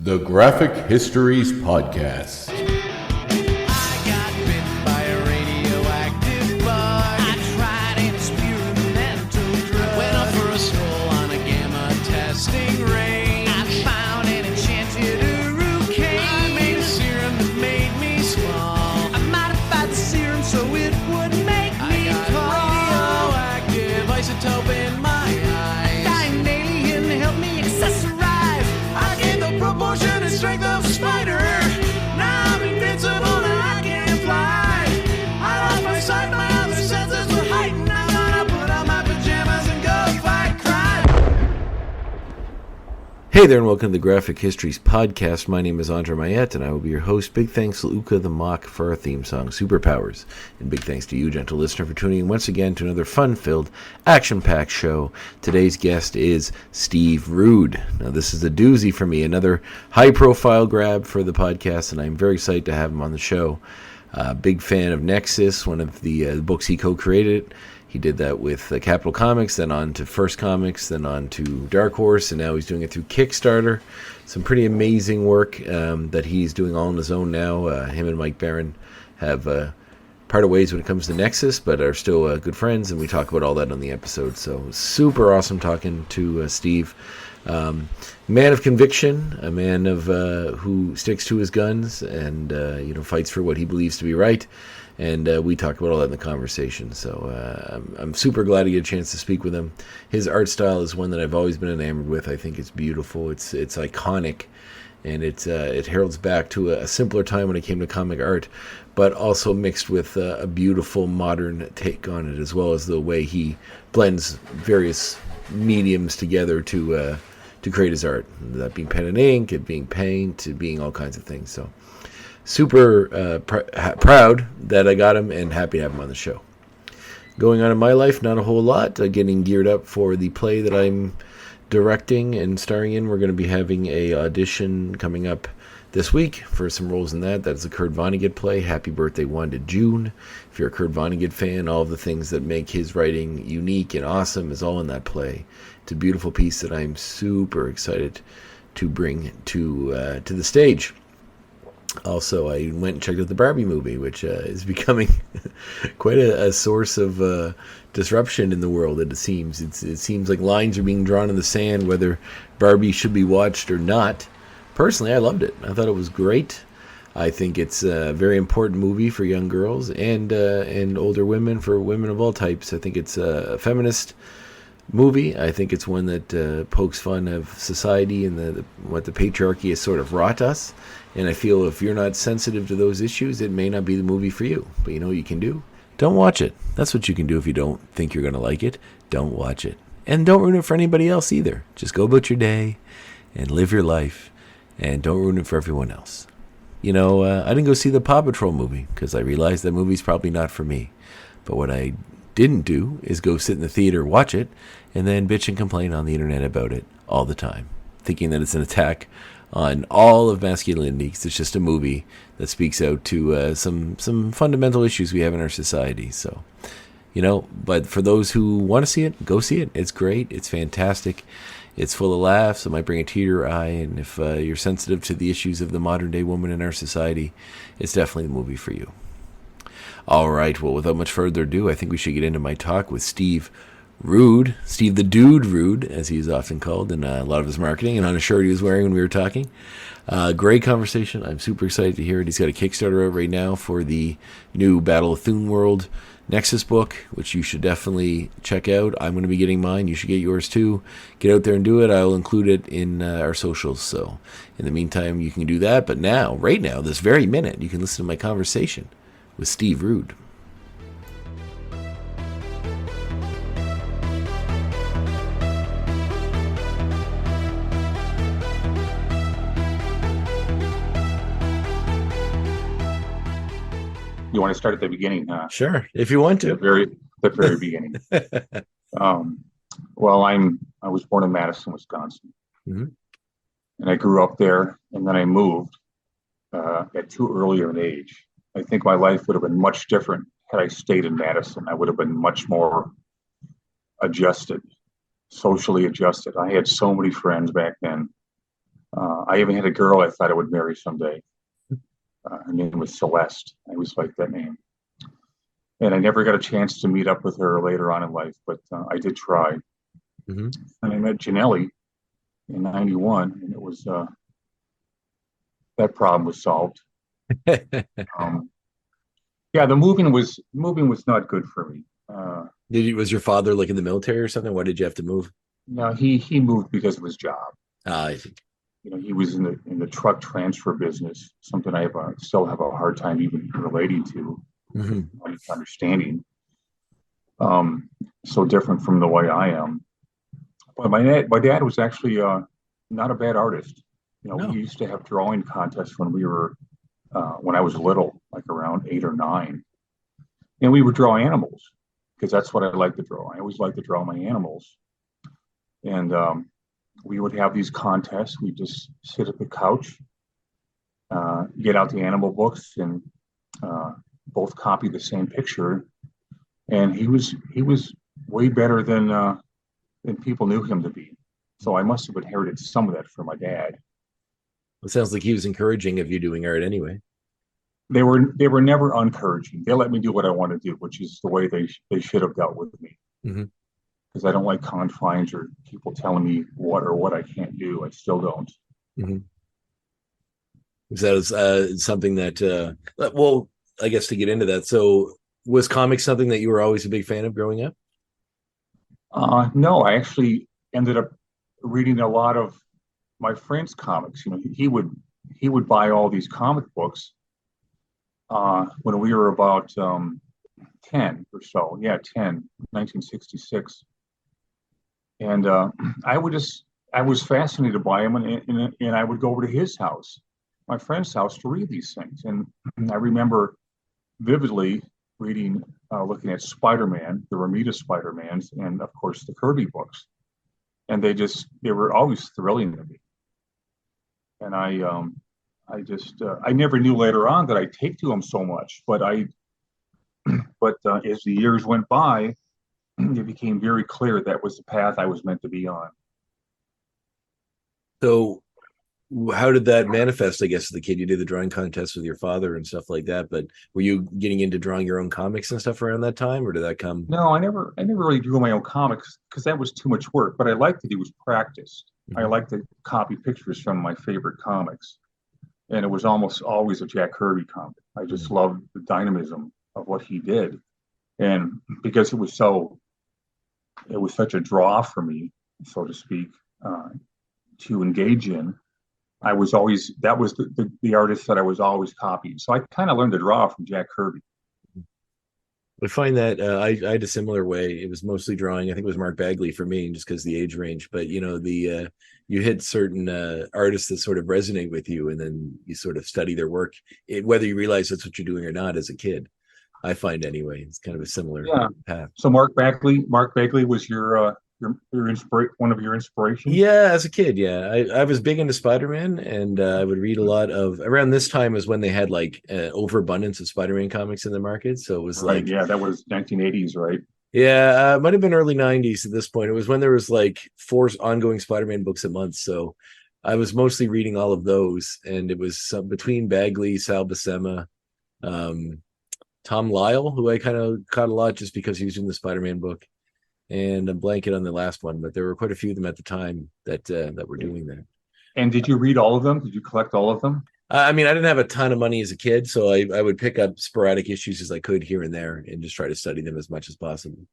The Graphic Histories Podcast. I got bit by a radioactive bug. I tried an experimental drug. Went up for a stroll on a gamma testing range. I found an enchanted hurricane. I made a serum that made me small. I modified the serum so it would make me tall. Radioactive isotope in my eyes. Dying alien helped me accessorize. I gained the proportion and strength of a spider. Now I'm invincible and I can fly. I lost my sight, my other senses were heightened. I'm gonna put on my pajamas and go fight crime. Hey there and welcome to the Graphic Histories Podcast. My name is Andre Mayette and I will be your host. Big thanks to Luca the Mock for our theme song, Superpowers. And big thanks to you, gentle listener, for tuning in once again to another fun-filled, action-packed show. Today's guest is Steve Rude. Now this is a doozy for me, another high-profile grab for the podcast, and I'm very excited to have him on the show. Big fan of Nexus, one of the books he co-created. He did that with Capital Comics, then on to First Comics, then on to Dark Horse, and now he's doing it through Kickstarter. Some pretty amazing work that he's doing all on his own now. Him and Mike Barron have parted ways when it comes to Nexus, but are still good friends, and we talk about all that on the episode. So super awesome talking to Steve. Man of conviction, a man of who sticks to his guns and fights for what he believes to be right. And we talk about all that in the conversation. So I'm super glad to get a chance to speak with him. His art style is one that I've always been enamored with. I think it's beautiful. It's iconic, and it heralds back to a simpler time when it came to comic art, but also mixed with a beautiful modern take on it, as well as the way he blends various mediums together to create his art. That being pen and ink, it being paint, it being all kinds of things. So super proud that I got him and happy to have him on the show. Going on in my life, not a whole lot. Getting geared up for the play that I'm directing and starring in. We're going to be having a audition coming up this week for some roles in that. That's a Kurt Vonnegut play, Happy Birthday 1 to June. If you're a Kurt Vonnegut fan, all of the things that make his writing unique and awesome is all in that play. It's a beautiful piece that I'm super excited to bring to the stage. Also, I went and checked out the Barbie movie, which is becoming quite a source of disruption in the world, it seems. It seems like lines are being drawn in the sand whether Barbie should be watched or not. Personally, I loved it. I thought it was great. I think it's a very important movie for young girls and older women, for women of all types. I think it's a feminist movie. I think it's one that pokes fun of society and what the patriarchy has sort of wrought us. And I feel if you're not sensitive to those issues, it may not be the movie for you. But you know what you can do? Don't watch it. That's what you can do if you don't think you're going to like it. Don't watch it. And don't ruin it for anybody else either. Just go about your day and live your life. And don't ruin it for everyone else. I didn't go see the Paw Patrol movie because I realized that movie's probably not for me. But what I didn't do is go sit in the theater, watch it, and then bitch and complain on the internet about it all the time, thinking that it's an attack on all of masculinity. It's just a movie that speaks out to some fundamental issues we have in our society. So, but for those who want to see it, go see it. It's great. It's fantastic. It's full of laughs. It might bring a tear to your eye. And if you're sensitive to the issues of the modern day woman in our society, it's definitely the movie for you. All right. Well, without much further ado, I think we should get into my talk with Steve Rude, Steve the Dude Rude, as he is often called in a lot of his marketing and on a shirt he was wearing when we were talking. Great conversation. I'm super excited to hear it. He's got a Kickstarter out right now for the new Battle of Thune World Nexus book, which you should definitely check out. I'm going to be getting mine. You should get yours too. Get out there and do it. I'll include it in our socials. So in the meantime, you can do that. But now, right now, this very minute, you can listen to my conversation with Steve Rude. You want to start at the beginning, huh? Sure, if you want to. The very beginning. Well, I was born in Madison, Wisconsin, and I grew up there, and then I moved at too early an age. I think my life would have been much different had I stayed in Madison. I would have been much more adjusted, socially adjusted. I had so many friends back then. I even had a girl I thought I would marry someday. Her name was Celeste. I always liked that name. And I never got a chance to meet up with her later on in life, but I did try. Mm-hmm. And I met Janelli in '91, and it was that problem was solved. Yeah, the moving was not good for me. Was your father like in the military or something? Why did you have to move? No, he moved because of his job. I see. He was in the truck transfer business, something I still have a hard time even relating to, understanding. So different from the way I am. But my dad was actually not a bad artist. No. We used to have drawing contests when I was little, like around 8 or 9, and we would draw animals because that's what I like to draw. I always like to draw my animals, and we would have these contests. We just sit at the couch, get out the animal books, and both copy the same picture. And he was way better than people knew him to be. So I must have inherited some of that from my dad. It sounds like he was encouraging of you doing art anyway. They were never encouraging. They let me do what I want to do, which is the way they should have dealt with me. Because I don't like confines or people telling me what I can't do. I still don't. So that was something that, well, I guess to get into that. So was comics something that you were always a big fan of growing up? No, I actually ended up reading a lot of my friend's comics. He would buy all these comic books when we were about 10 or so. Yeah, 10, 1966. And I was fascinated by him, and I would go over to his house, my friend's house, to read these things. And I remember vividly looking at Spiderman, the Romita Spidermans, and of course the Kirby books. And they were always thrilling to me. And I never knew later on that I'd take to them so much, but as the years went by, it became very clear that was the path I was meant to be on. So how did that manifest, I guess, as a kid? You did the drawing contest with your father and stuff like that, but were you getting into drawing your own comics and stuff around that time, or did that come? No, I never really drew my own comics because that was too much work. What I like to do was practice. I like to copy pictures from my favorite comics. And it was almost always a Jack Kirby comic. I just loved the dynamism of what he did. And because it was such a draw for me, so to speak, to engage in, that was the artist that I was always copying. So I kind of learned to draw from Jack Kirby. I find that I had a similar way. It was mostly drawing. I think it was Mark Bagley for me, just because the age range. But you hit certain artists that sort of resonate with you, and then you sort of study their work, whether you realize that's what you're doing or not. As a kid, I find anyway, it's kind of a similar path. So Mark Bagley was your one of your inspirations? Yeah, as a kid, yeah. I was big into Spider-Man, and I would read a lot of, around this time is when they had like overabundance of Spider-Man comics in the market. So it was right, yeah, that was 1980s, right? Yeah, might have been early 90s at this point. It was when there was like 4 ongoing Spider-Man books a month. So I was mostly reading all of those, and it was between Bagley, Sal Buscema, Tom Lyle, who I kind of caught a lot just because he was in the Spider-Man book. And I'm blanking on the last one, but there were quite a few of them at the time that were doing that. And did you read all of them? Did you collect all of them? I mean, I didn't have a ton of money as a kid, so I would pick up sporadic issues as I could here and there, and just try to study them as much as possible.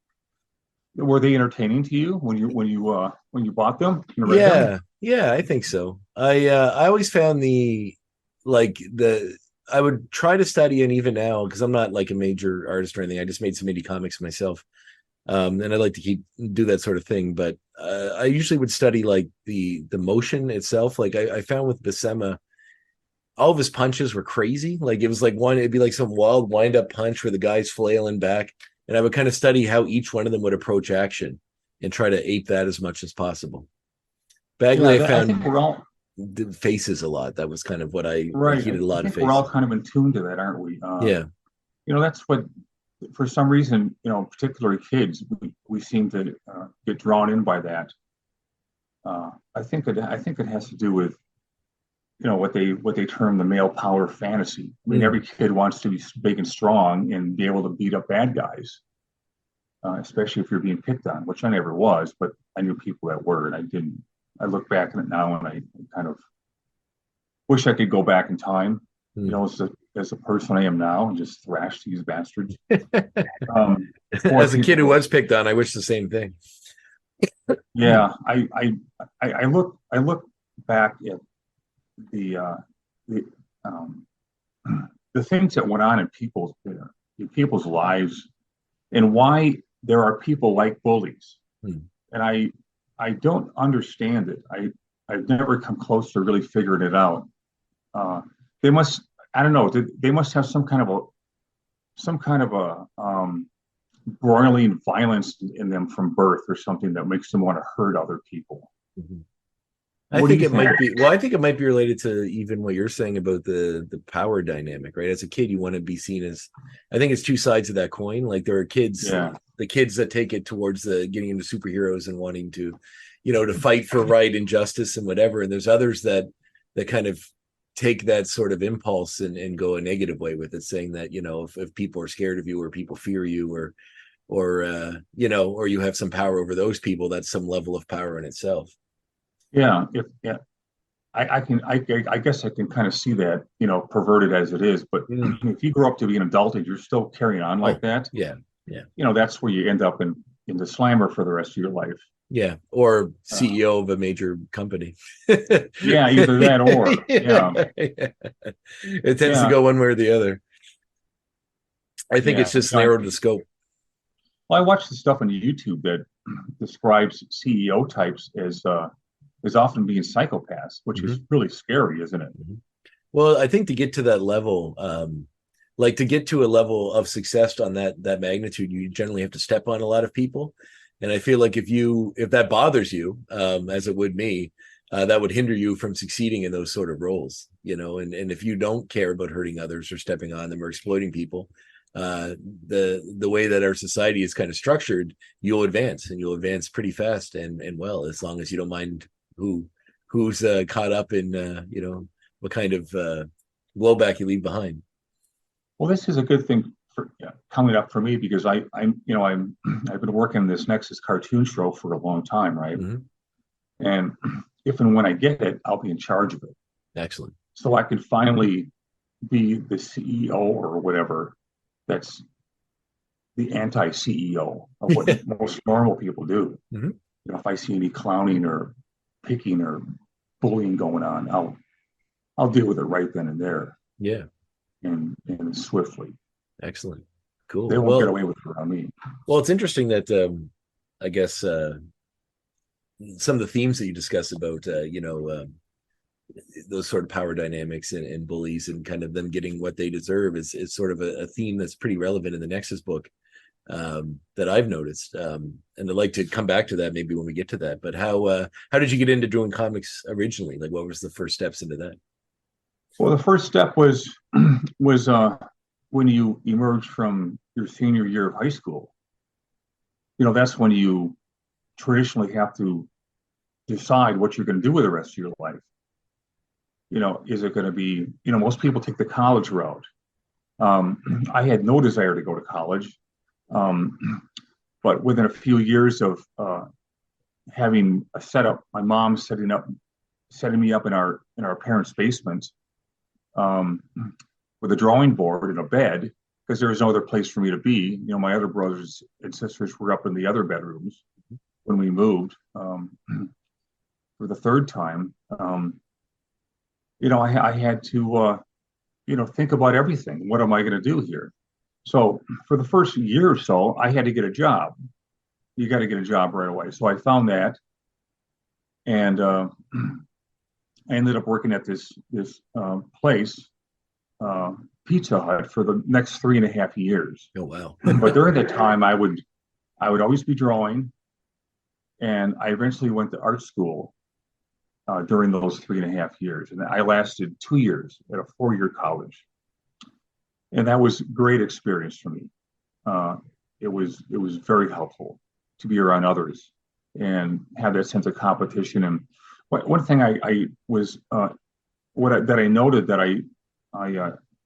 Were they entertaining to you when you bought them? Yeah, I think so. I always found I would try to study, and even now, because I'm not like a major artist or anything, I just made some indie comics myself. And I like to do that sort of thing, but I usually would study like the motion itself. Like I found with Buscema, all of his punches were crazy. Like it was like it'd be like some wild wind up punch where the guy's flailing back, and I would kind of study how each one of them would approach action and try to ape that as much as possible. Bagley, I found the faces a lot. That was kind of what I heated a lot of faces. We're all kind of in tune to that, aren't we? Yeah. That's what. For some reason, particularly kids, we seem to get drawn in by that. I think it has to do with what they term the male power fantasy. I mean, every kid wants to be big and strong and be able to beat up bad guys, especially if you're being picked on, which I never was, but I knew people that were, and I didn't. I look back on it now, and I kind of wish I could go back in time, as a person I am now, and just thrash these bastards. As a kid who was picked on, I wish the same thing. Yeah, I look back at the things that went on in people's lives, and why there are people like bullies. And I don't understand it. I've never come close to really figuring it out. They must, I don't know, they must have some kind of a broiling violence in them from birth, or something that makes them want to hurt other people. I think it might be. Well, I think it might be related to even what you're saying about the power dynamic, right? As a kid, you want to be seen as. I think it's two sides of that coin. Like there are kids, the kids that take it towards the getting into superheroes and wanting to, to fight for right and justice and whatever. And there's others that kind of take that sort of impulse and go a negative way with it, saying that if people are scared of you, or people fear you, or you have some power over those people, that's some level of power in itself. I guess I can kind of see that, perverted as it is. But if you grow up to be an adult and you're still carrying on like that, that's where you end up in the slammer for the rest of your life. Yeah, or CEO of a major company. Yeah, either that or It tends to go one way or the other. I think it's just narrowed the scope. Well, I watched the stuff on YouTube that describes CEO types as often being psychopaths, which is really scary, isn't it? Well, I think to get to that level, to get to a level of success on that magnitude, you generally have to step on a lot of people. And I feel like if that bothers you, as it would me, that would hinder you from succeeding in those sort of roles, and if you don't care about hurting others or stepping on them or exploiting people, the way that our society is kind of structured, you'll advance, and you'll advance pretty fast and well, as long as you don't mind who's caught up in what kind of blowback you leave behind. Well, this is a good thing coming up for me, because I've been working on this Nexus cartoon show for a long time, right? And if and when I get it, I'll be in charge of it. Excellent. So I can finally be the CEO or whatever. That's the anti-CEO of what most normal people do. If I see any clowning or picking or bullying going on, I'll deal with it right then and there. Yeah. And swiftly. Excellent. Cool. They won't get away with it on me. Well, it's interesting that I guess some of the themes that you discuss about those sort of power dynamics and bullies and kind of them getting what they deserve is sort of a theme that's pretty relevant in the Nexus book that I've noticed. And I'd like to come back to that maybe when we get to that. But how did you get into doing comics originally? Like, what was the first steps into that? Well, the first step was when you emerge from your senior year of high school. That's when you traditionally have to decide what you're going to do with the rest of your life. Is it going to be, most people take the college route. I had no desire to go to college. But within a few years of having a setup, my mom setting me up in our parents' basement with a drawing board and a bed, because there was no other place for me to be. My other brothers and sisters were up in the other bedrooms when we moved for the third time. I had to, think about everything. What am I going to do here? So for the first year or so, I had to get a job. You got to get a job right away. So I found that, and I ended up working at this place, Pizza Hut, for the next 3.5 years. Oh, wow. But during that time, I would always be drawing, and I eventually went to art school during those 3.5 years, and I lasted 2 years at a 4-year college, and that was a great experience for me. It was very helpful to be around others and have that sense of competition. And one thing I was that I noted that I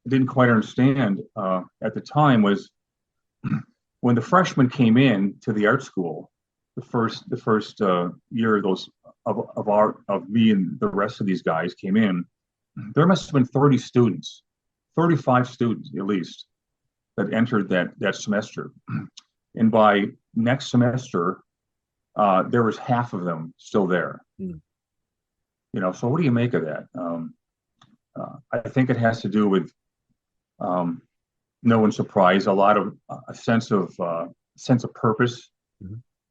didn't quite understand at the time was when the freshmen came in to the art school, the first year of me and the rest of these guys came in, there must have been 30 students, 35 students at least, that entered that semester, and by next semester, there was half of them still there. You know, so what do you make of that? I think it has to do with no one's surprise, a lot of a sense of purpose,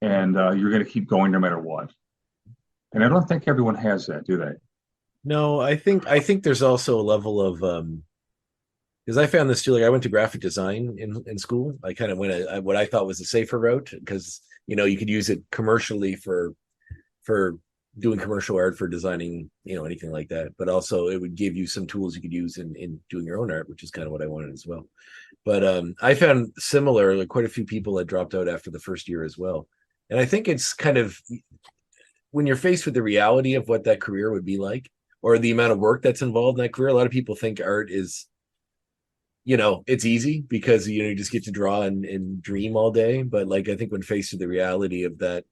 and you're going to keep going no matter what. And I don't think everyone has that, do they? No, I think there's also a level of because I found this too. Like I went to graphic design in school. I kind of went what I thought was a safer route because you know you could use it commercially for doing commercial art, for designing, you know, anything like that. But also it would give you some tools you could use in doing your own art, which is kind of what I wanted as well. But I found similar, like quite a few people had dropped out after the first year as well. And I think it's kind of when you're faced with the reality of what that career would be like, or the amount of work that's involved in that career, a lot of people think art is, you know, it's easy because, you know, you just get to draw and dream all day. But like, I think when faced with the reality of that,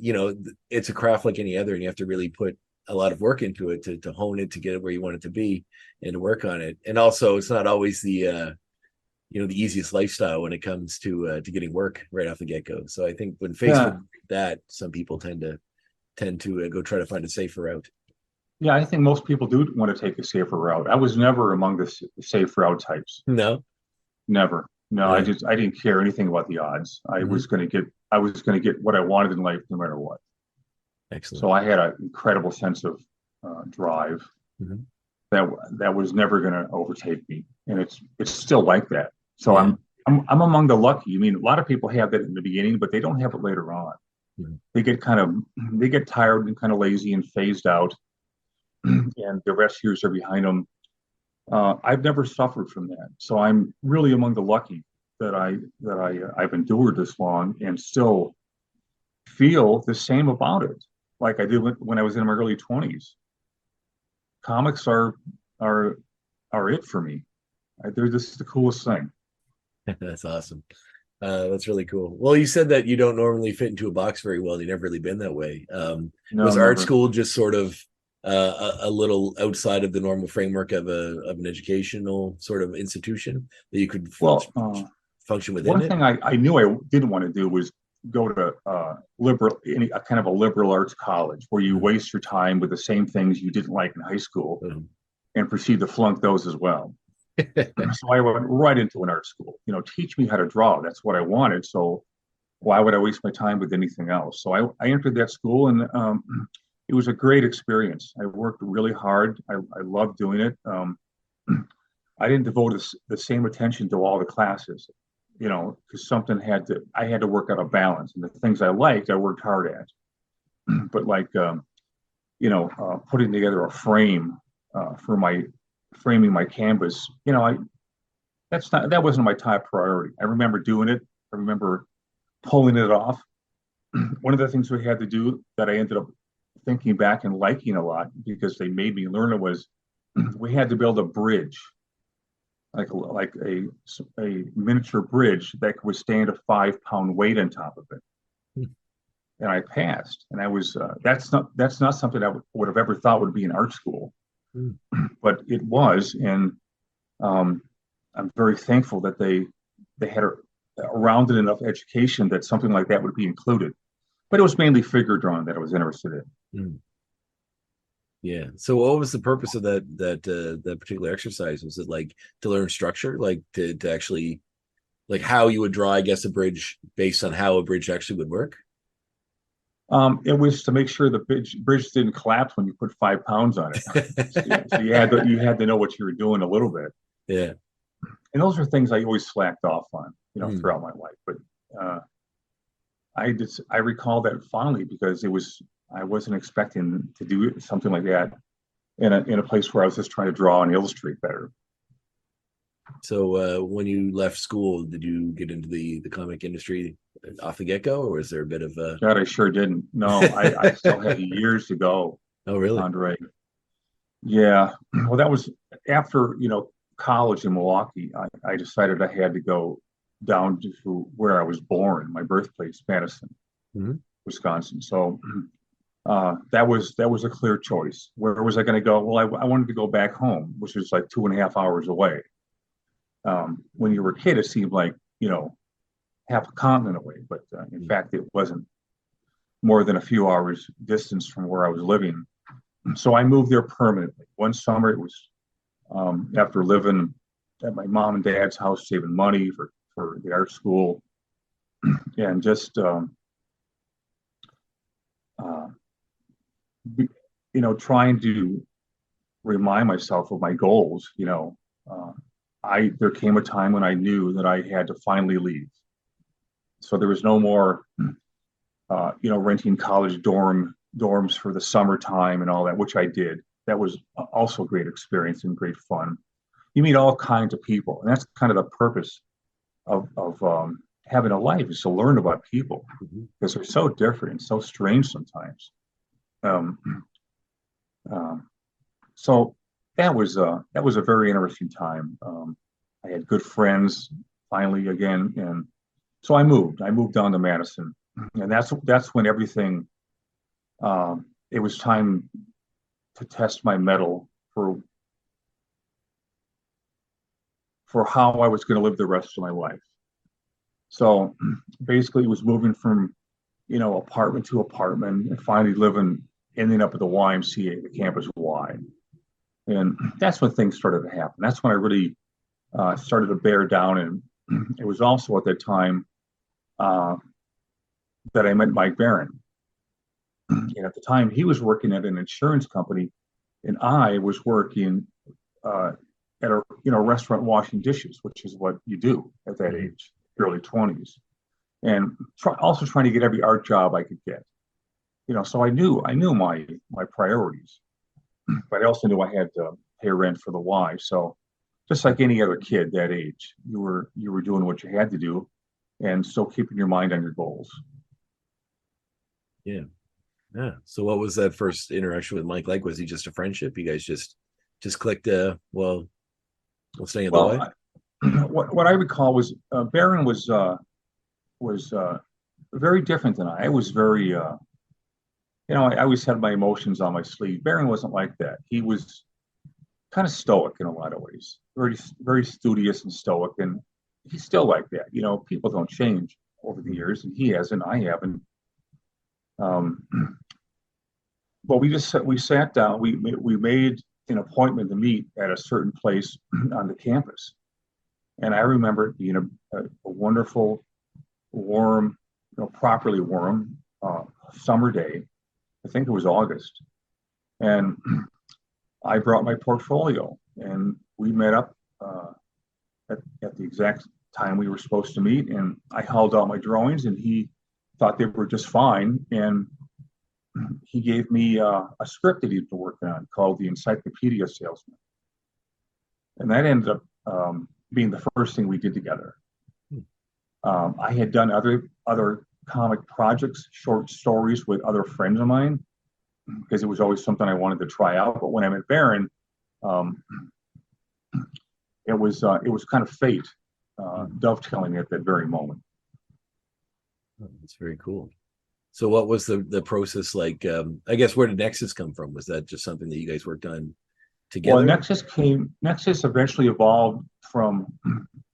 you know, it's a craft like any other, and you have to really put a lot of work into it to hone it, to get it where you want it to be and to work on it. And also it's not always the, you know, the easiest lifestyle when it comes to getting work right off the get-go. So I think when faced with that, some people tend to go try to find a safer route. Yeah, I think most people do want to take a safer route. I was never among the safe route types. No, never. No, yeah. I didn't care anything about the odds. I was going to get what I wanted in life, no matter what. Excellent. So I had an incredible sense of drive that was never going to overtake me, and it's still like that. So I'm among the lucky. I mean, a lot of people have that in the beginning, but they don't have it later on. They get tired and kind of lazy and phased out, and the rest years are behind them. I've never suffered from that, so I'm really among the lucky that I've endured this long and still feel the same about it, like I did when I was in my early 20s. Comics are it for me. They're just the coolest thing. That's awesome. That's really cool. Well, you said that you don't normally fit into a box very well. You've never really been that way. No, was never. art school just sort of a little outside of the normal framework of an educational sort of institution that you could function within? One thing I knew I didn't want to do was go to a kind of a liberal arts college where you waste your time with the same things you didn't like in high school and proceed to flunk those as well. So I went right into an art school. You know, teach me how to draw. That's what I wanted. So why would I waste my time with anything else? So I entered that school, and it was a great experience. I worked really hard. I loved doing it. I didn't devote the same attention to all the classes, you know, because I had to work out a balance. And the things I liked, I worked hard at. But like, you know, putting together a frame for framing my canvas, you know, that wasn't my top priority. I remember doing it. I remember pulling it off. One of the things we had to do that I ended up thinking back and liking a lot because they made me learn it was we had to build a bridge, like a miniature bridge that could withstand a 5-pound weight on top of it. And I passed. And I was that's not something I would have ever thought would be in art school. But it was, and I'm very thankful that they had a rounded enough education that something like that would be included. But it was mainly figure drawing that I was interested in. Yeah. So what was the purpose of that particular exercise? Was it like to learn structure, like to actually, like how you would draw, I guess, a bridge based on how a bridge actually would work? It was to make sure the bridge didn't collapse when you put 5 pounds on it. So you had to know what you were doing a little bit. Yeah. And those are things I always slacked off on, you know, throughout my life. But I recall that fondly because I wasn't expecting to do something like that in a place where I was just trying to draw and illustrate better. So when you left school, did you get into the comic industry off the get-go, or was there a bit of a... God, I sure didn't. No, I still had years to go. Oh, really? Andre. Yeah. Well, that was after, college in Milwaukee. I decided I had to go down to where I was born, my birthplace, Madison, Mhm. Wisconsin. So that was a clear choice. Where was I going to go? Well, I wanted to go back home, which is like 2.5 hours away. When you were a kid, it seemed like, half a continent away, but in fact, it wasn't more than a few hours distance from where I was living. So I moved there permanently. One summer, it was after living at my mom and dad's house, saving money for the art school, and just uh, trying to remind myself of my goals. There came a time when I knew that I had to finally leave. So there was no more, renting college dorms for the summertime and all that, which I did. That was also a great experience and great fun. You meet all kinds of people, and that's kind of the purpose of having a life, is to learn about people, because they're so different and so strange sometimes. Um, so that was a very interesting time. I had good friends finally again, and so I moved. I moved down to Madison, and that's when everything. It was time to test my mettle for how I was going to live the rest of my life. So basically, it was moving from apartment to apartment, and finally ending up at the YMCA, the campus Y, and that's when things started to happen. That's when I really started to bear down, and it was also at that time uh, that I met Mike Barron. And at the time, he was working at an insurance company, and I was working uh, at a restaurant washing dishes, which is what you do at that age, early 20s, and also trying to get every art job I could get. So I knew my priorities, but I also knew I had to pay rent for the Y. So just like any other kid that age, you were doing what you had to do, and still keeping your mind on your goals. Yeah. Yeah. So what was that first interaction with Mike like? Was he just a friendship? You guys just clicked, well, we'll stay in the way? What I recall was Barron was very different than I. I was very I always had my emotions on my sleeve. Barron wasn't like that. He was kind of stoic in a lot of ways, very very studious and stoic, and he's still like that. People don't change over the years, and he hasn't. I haven't. Um, but we sat down. We made an appointment to meet at a certain place on the campus, and I remember it being a wonderful, warm, properly warm summer day. I think it was August, and I brought my portfolio, and we met up at the exact time we were supposed to meet, and I held out my drawings, and he thought they were just fine, and he gave me a script that he'd been working on called The Encyclopedia Salesman, and that ended up being the first thing we did together. I had done other comic projects, short stories with other friends of mine, because it was always something I wanted to try out. But when I met Barron, it was kind of fate dovetailing me at that very moment. Oh, that's very cool. So what was the process like? I guess, where did Nexus come from? Was that just something that you guys worked on together? Well, Nexus eventually evolved from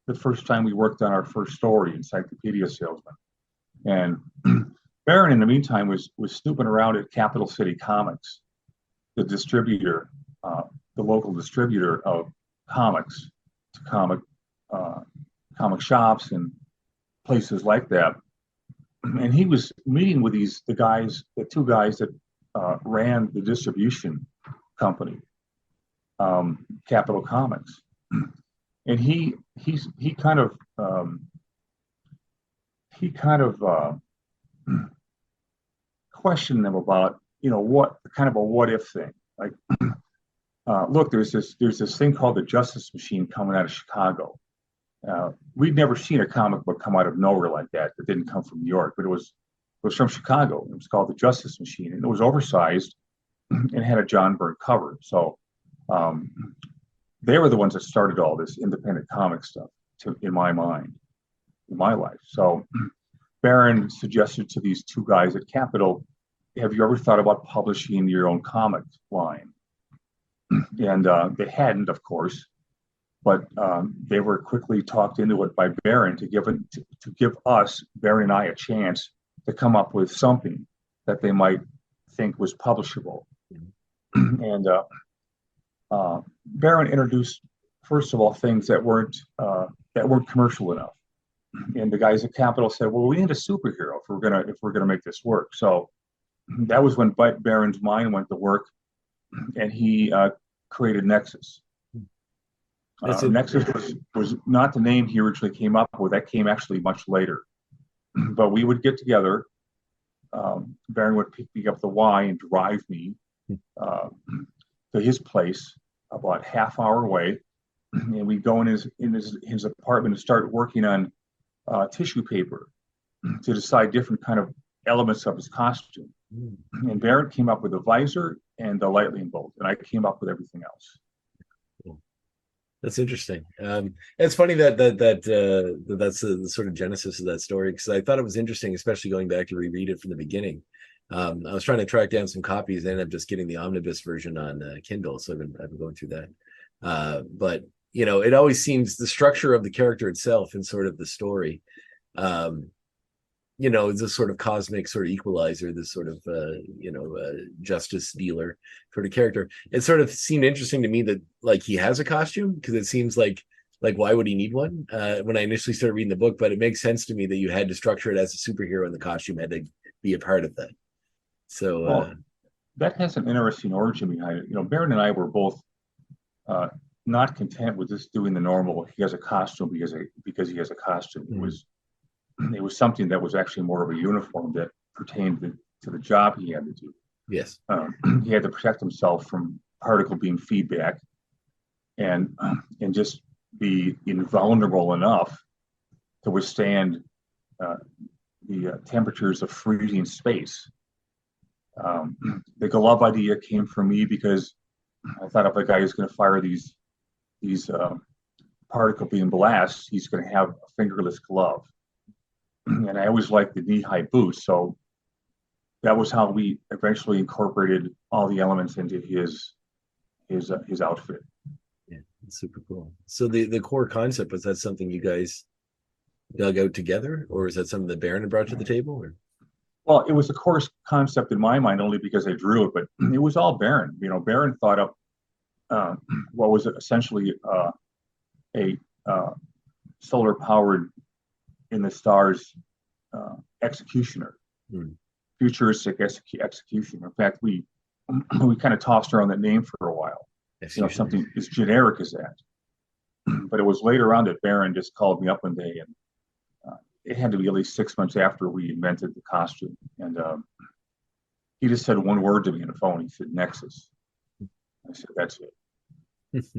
the first time we worked on our first story, Encyclopedia Salesman. And Barron, in the meantime, was snooping around at Capital City Comics, the distributor, the local distributor of comics to comic shops and places like that. And he was meeting with the two guys that ran the distribution company, Capital Comics, and he kind of questioned them about what kind of a what if thing, like look, there's this thing called the Justice Machine coming out of Chicago. We'd never seen a comic book come out of nowhere like that didn't come from New York, but it was from Chicago. It was called the Justice Machine, and it was oversized and had a John Byrne cover. So They were the ones that started all this independent comic stuff, in my mind, in my life. So Baron suggested to these two guys at Capitol, have you ever thought about publishing your own comic line? And they hadn't, of course, but they were quickly talked into it by Baron to give us, Baron and I, a chance to come up with something that they might think was publishable. And Baron introduced, first of all, things that weren't commercial enough. And the guys at Capitol said, "Well, we need a superhero if we're gonna make this work." So that was when Baron's mind went to work, and he created Nexus. Nexus was not the name he originally came up with. That came actually much later. But we would get together. Baron would pick me up the Y and drive me to his place, about half-hour away, and we'd go in his apartment and start working on tissue paper to decide different kind of elements of his costume. And Baron came up with the visor and the lightning bolt, and I came up with everything else. That's interesting. It's funny that's the sort of genesis of that story, because I thought it was interesting, especially going back to reread it from the beginning. I was trying to track down some copies, and ended up just getting the omnibus version on Kindle, so I've been going through that. But it always seems the structure of the character itself and sort of the story, this sort of cosmic sort of equalizer, this sort of justice dealer sort of character. It sort of seemed interesting to me that like he has a costume, because it seems like why would he need one when I initially started reading the book? But it makes sense to me that you had to structure it as a superhero, and the costume had to be a part of that. So that has an interesting origin behind it. Baron and I were both not content with just doing the normal. He has a costume because he has a costume. It was something that was actually more of a uniform that pertained to the job he had to do. Yes, he had to protect himself from particle beam feedback, and just be invulnerable enough to withstand the temperatures of freezing space. The glove idea came from me because I thought if a guy is going to fire these particle beam blasts, he's going to have a fingerless glove. And I always liked the knee-high boots, so that was how we eventually incorporated all the elements into his outfit. Yeah, that's super cool. So the core concept, was that something you guys dug out together, or is that something that Baron had brought to the table? Or? Well, it was a core concept in my mind only because I drew it, but it was all Baron. Baron thought up what was essentially a solar-powered in the stars executioner, futuristic executioner. In fact, we kind of tossed around that name for a while. Something as generic as that. But it was later on that Baron just called me up one day, and it had to be at least 6 months after we invented the costume. And he just said one word to me on the phone. He said, "Nexus." I said, "That's it."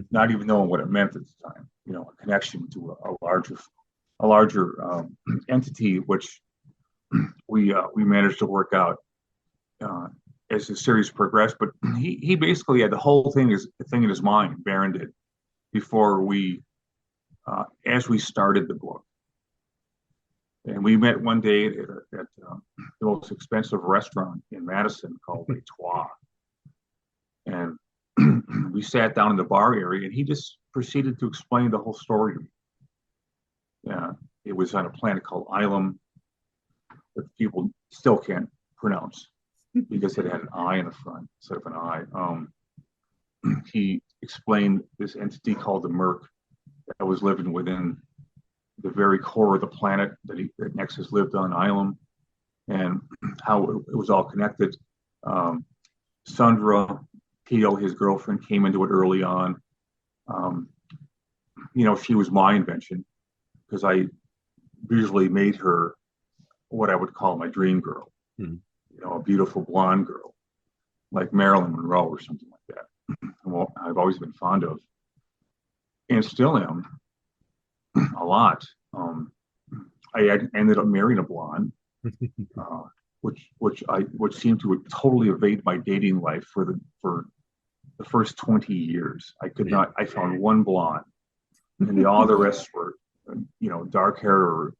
Not even knowing what it meant at the time. A connection to a larger entity, which we managed to work out as the series progressed. But he basically had the whole thing in his mind. Baron did, before as we started the book. And we met one day at the most expensive restaurant in Madison called Les Trois. And we sat down in the bar area, and he just proceeded to explain the whole story to me. Yeah, it was on a planet called Ilum that people still can't pronounce because it had an I in the front instead of an I. He explained this entity called the Merc that was living within the very core of the planet that Nexus lived on, Ilum, and how it was all connected. Sandra Pio, his girlfriend, came into it early on. She was my invention, because I visually made her what I would call my dream girl. A beautiful blonde girl, like Marilyn Monroe or something like that. Well, I've always been fond of, and still am, a lot. I ended up marrying a blonde, which seemed to totally evade my dating life for the first 20 years. I could not. I found one blonde, and all the rest were, dark hair or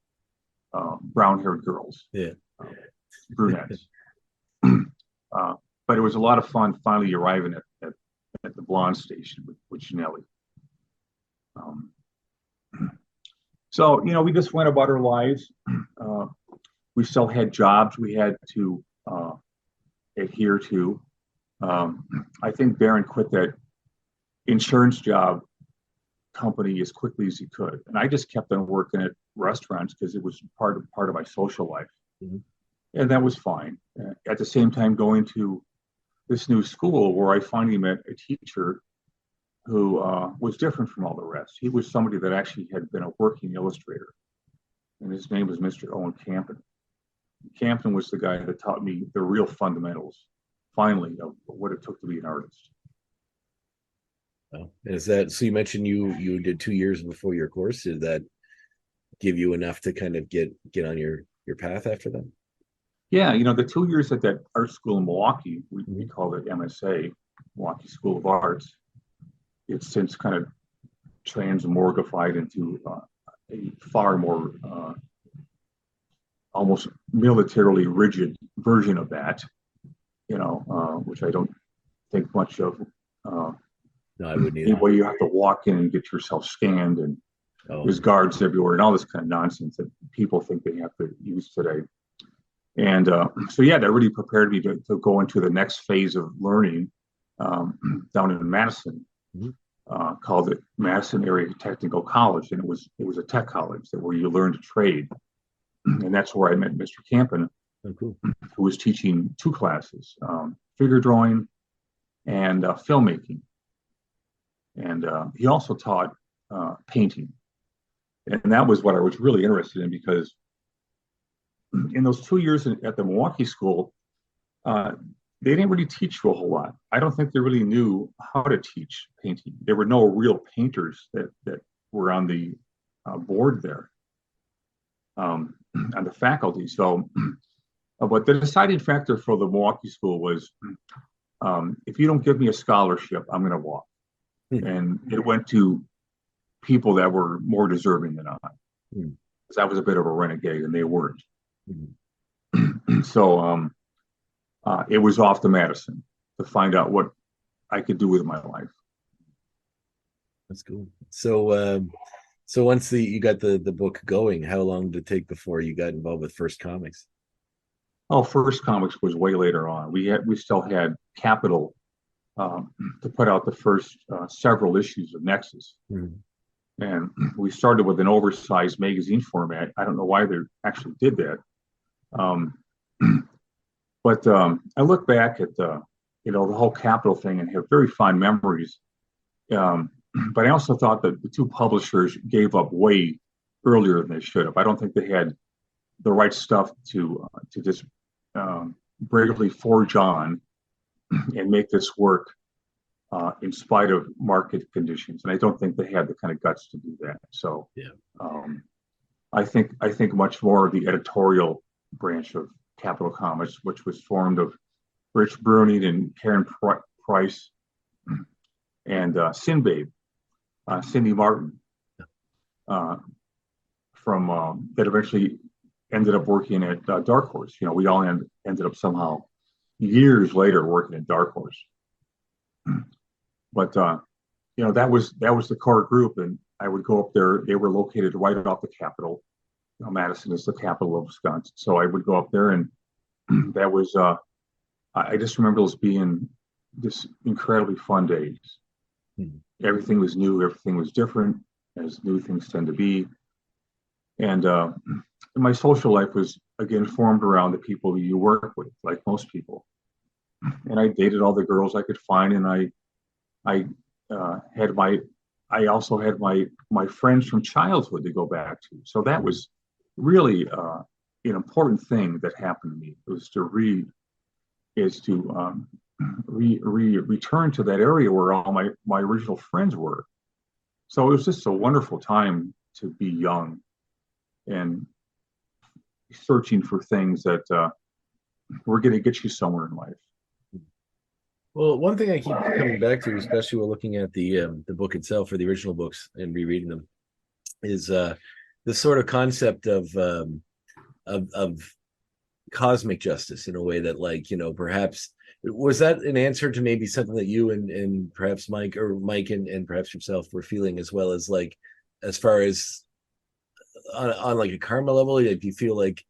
brown-haired girls, brunettes. But it was a lot of fun finally arriving at the blonde station with Janelli. So, we just went about our lives. We still had jobs we had to adhere to. I think Barron quit that insurance job company as quickly as he could. And I just kept on working at restaurants because it was part of my social life. Mm-hmm. And that was fine. At the same time, going to this new school where I finally met a teacher who was different from all the rest. He was somebody that actually had been a working illustrator. And his name was Mr. Owen Campen. Campen was the guy that taught me the real fundamentals, finally, of what it took to be an artist. Oh, is that so? You mentioned you did 2 years before your course. Did that give you enough to kind of get on your path after that? Yeah, the 2 years at that art school in Milwaukee, we called it MSA, Milwaukee School of Arts. It's since kind of transmorgified into a far more almost militarily rigid version of that, which I don't think much of. No, I wouldn't either. Where you have to walk in and get yourself scanned, and there's guards everywhere, and all this kind of nonsense that people think they have to use today. And so, that really prepared me to go into the next phase of learning down in Madison, called the Madison Area Technical College, and it was a tech college where you learned a trade, and that's where I met Mr. Campen, who was teaching 2 classes, figure drawing and filmmaking. And he also taught painting. And that was what I was really interested in, because in those 2 years at the Milwaukee school, they didn't really teach you a whole lot. I don't think they really knew how to teach painting. There were no real painters that were on the board there, on the faculty. So, but the deciding factor for the Milwaukee school was, if you don't give me a scholarship, I'm going to walk. And it went to people that were more deserving than I. Because I was a bit of a renegade, and they weren't. So it was off to Madison to find out what I could do with my life. That's cool. So once you got the book going, how long did it take before you got involved with First Comics? Oh, First Comics was way later on. We still had capital to put out the first several issues of Nexus. And we started with an oversized magazine format. I don't know why they actually did that. But I look back at the whole capital thing and have very fond memories. But I also thought that the 2 publishers gave up way earlier than they should have. I don't think they had the right stuff to just bravely forge on and make this work in spite of market conditions. And I don't think they had the kind of guts to do that. So I think much more of the editorial branch of Capital Comics, which was formed of Rich Bruning and Karen Price and Sinbabe, Cindy Martin, from that eventually ended up working at Dark Horse. We all ended up somehow years later working at Dark Horse. But that was the core group, and I would go up there. They were located right off the Capitol. Madison is the capital of Wisconsin, so I would go up there, and that was I just remember those being just incredibly fun days. Everything was new, everything was different, as new things tend to be, and my social life was again formed around the people you work with, like most people. And I dated all the girls I could find, and I also had my friends from childhood to go back to. So that was really an important thing that happened to me, was to return to that area where all my original friends were. So it was just a wonderful time to be young and searching for things that were going to get you somewhere in life. Well, one thing I keep coming back to, especially while looking at the book itself or the original books and rereading them, is the sort of concept of cosmic justice in a way that, like, perhaps was that an answer to maybe something that you and perhaps Mike and perhaps yourself were feeling, as well as, like, as far as on like a karma level, like, you feel like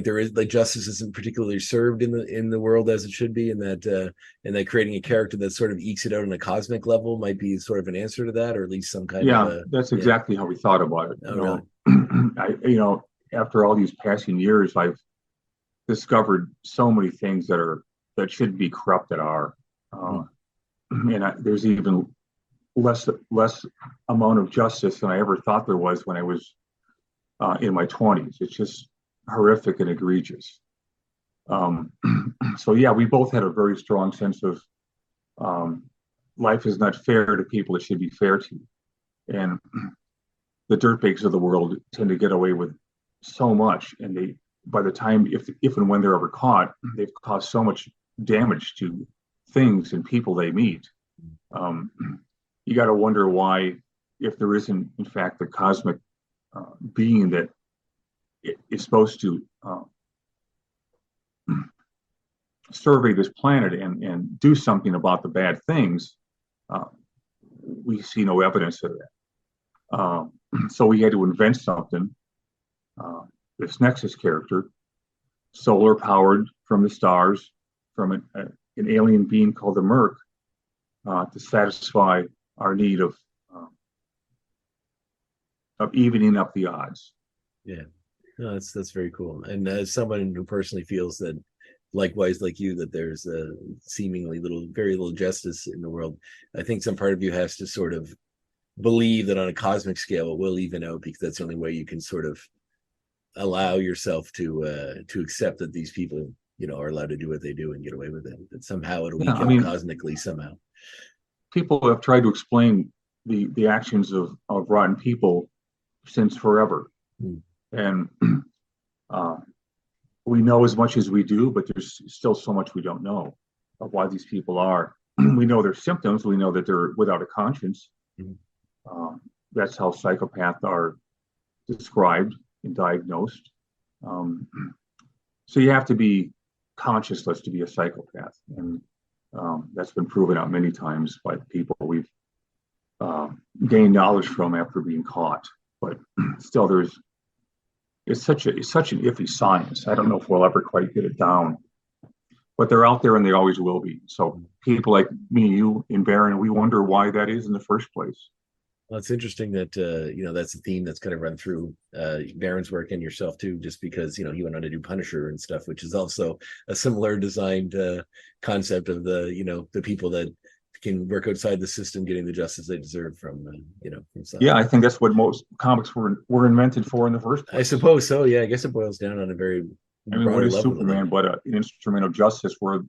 there is, like, justice isn't particularly served in the world as it should be, and that creating a character that sort of ekes it out on a cosmic level might be sort of an answer to that, or at least some kind of that's exactly how we thought about it. Really? After all these passing years, I've discovered so many things that should be corrupt that are, there's even less amount of justice than I ever thought there was when I was in my 20s. It's just horrific and egregious. So yeah, we both had a very strong sense of life is not fair to people it should be fair to, and the dirtbags of the world tend to get away with so much, and they, by the time, if and when they're ever caught, they've caused so much damage to things and people they meet. You got to wonder why, if there isn't in fact the cosmic being that is supposed to survey this planet and do something about the bad things, we see no evidence of that. So we had to invent something, this Nexus character, solar powered from the stars, from an alien being called the Merc, to satisfy our need of evening up the odds. Yeah, no, that's very cool. And as someone who personally feels that, likewise, like you, that there's seemingly very little justice in the world, I think some part of you has to sort of believe that on a cosmic scale it will even out, because that's the only way you can sort of allow yourself to accept that these people, are allowed to do what they do and get away with it. That somehow it'll weaken out cosmically somehow. People have tried to explain the actions of rotten people since forever. And we know as much as we do, but there's still so much we don't know of why these people are. We know their symptoms. We know that they're without a conscience. That's how psychopaths are described and diagnosed. So you have to be conscienceless to be a psychopath, and that's been proven out many times by people we've gained knowledge from after being caught. But still, it's such an iffy science. I don't know if we'll ever quite get it down, but they're out there and they always will be. So people like me, you, and Baron, we wonder why that is in the first place. Well, it's interesting that that's a theme that's kind of run through Baron's work and yourself too, just because he went on to do Punisher and stuff, which is also a similar designed concept of the people that can work outside the system getting the justice they deserve from some. Yeah, I think that's what most comics were invented for in the first place. I suppose so. Yeah, I guess it boils down on a very. What is Superman but an instrument of justice where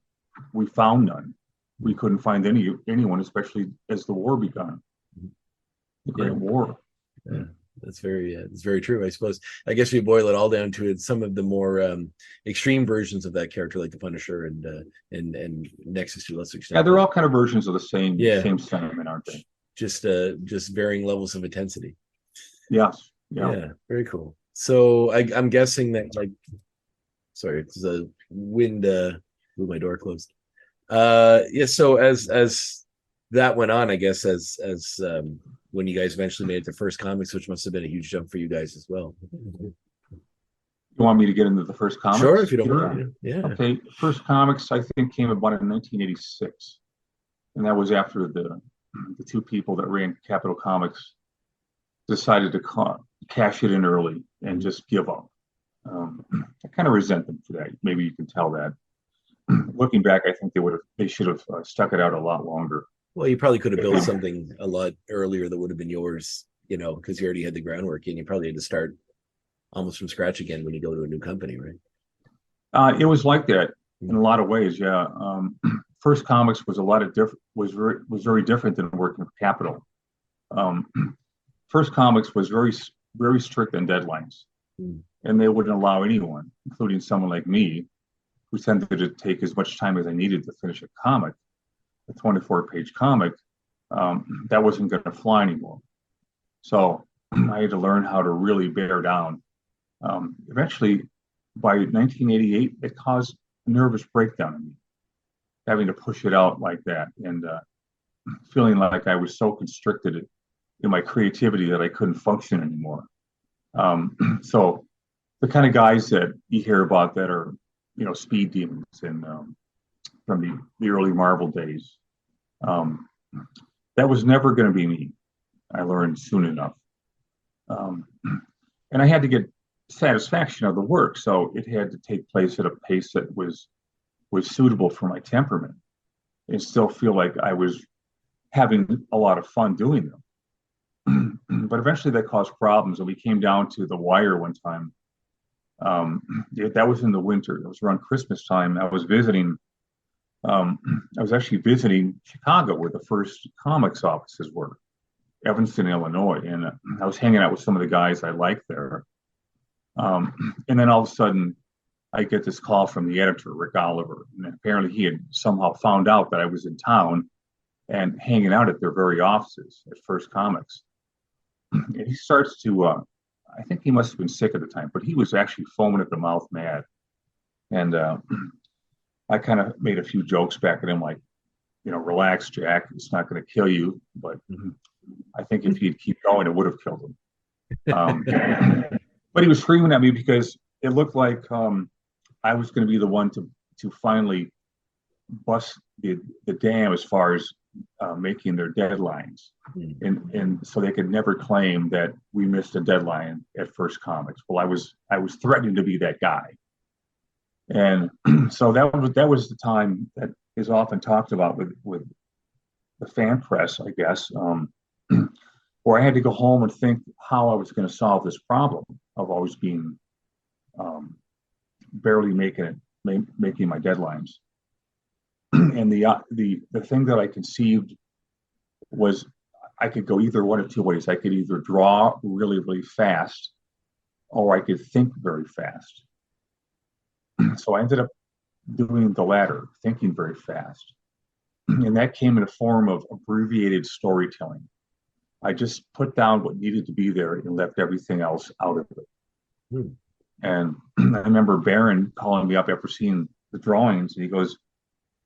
we found none? We couldn't find anyone, especially as the war began. The Great War. Yeah, that's very true. I suppose. I guess we boil it all down to it. Some of the more extreme versions of that character, like the Punisher and Nexus, to a lesser extent. Yeah, they're all kind of versions of the same sentiment, aren't they? Just varying levels of intensity. Yes. Yeah. Very cool. So I'm guessing that, like, sorry, it's a wind blew my door closed. So as that went on, I guess, as when you guys eventually made it to First Comics, which must have been a huge jump for you guys as well. You want me to get into the First Comics? Sure, if you don't mind. Yeah. Okay. First Comics, I think, came about in 1986, and that was after the two people that ran Capital Comics decided to cash it in early and just give up. I kind of resent them for that. Maybe you can tell that. Looking back, I think they should have stuck it out a lot longer. Well, you probably could have built something a lot earlier that would have been yours, because you already had the groundwork, and you probably had to start almost from scratch again when you go to a new company, right? It was like that in a lot of ways, yeah. First Comics was was very different than working with Capital. First Comics was very, very strict on deadlines, and they wouldn't allow anyone, including someone like me, who tended to take as much time as I needed to finish a comic, a 24-page comic, that wasn't going to fly anymore. So I had to learn how to really bear down. Eventually, by 1988, it caused a nervous breakdown in me, having to push it out like that, and feeling like I was so constricted in my creativity that I couldn't function anymore. So the kind of guys that you hear about that are, speed demons and from the early Marvel days, that was never going to be me. I learned soon enough. And I had to get satisfaction of the work, so it had to take place at a pace that was suitable for my temperament and still feel like I was having a lot of fun doing them. But eventually that caused problems, and we came down to The Wire one time. That was in the winter. It was around Christmas time. I was actually visiting Chicago, where the first comics offices were, Evanston, Illinois, and I was hanging out with some of the guys I liked there. And then all of a sudden, I get this call from the editor, Rick Oliver, and apparently he had somehow found out that I was in town and hanging out at their very offices at First Comics. And he starts to, I think he must have been sick at the time, but he was actually foaming at the mouth mad. And I kind of made a few jokes back at him, like, relax, Jack, it's not going to kill you. But I think if he'd keep going, it would have killed him. But he was screaming at me because it looked like I was going to be the one to finally bust the dam as far as making their deadlines, and so they could never claim that we missed a deadline at First Comics. Well, I was threatening to be that guy, and so that was the time that is often talked about with the fan press, I guess, where I had to go home and think how I was going to solve this problem of always being barely making my deadlines. And the thing that I conceived was I could go either one of two ways. I could either draw really, really fast, or I could think very fast. So I ended up doing the latter, thinking very fast. And that came in the form of abbreviated storytelling. I just put down what needed to be there and left everything else out of it. And I remember Baron calling me up after seeing the drawings, and he goes,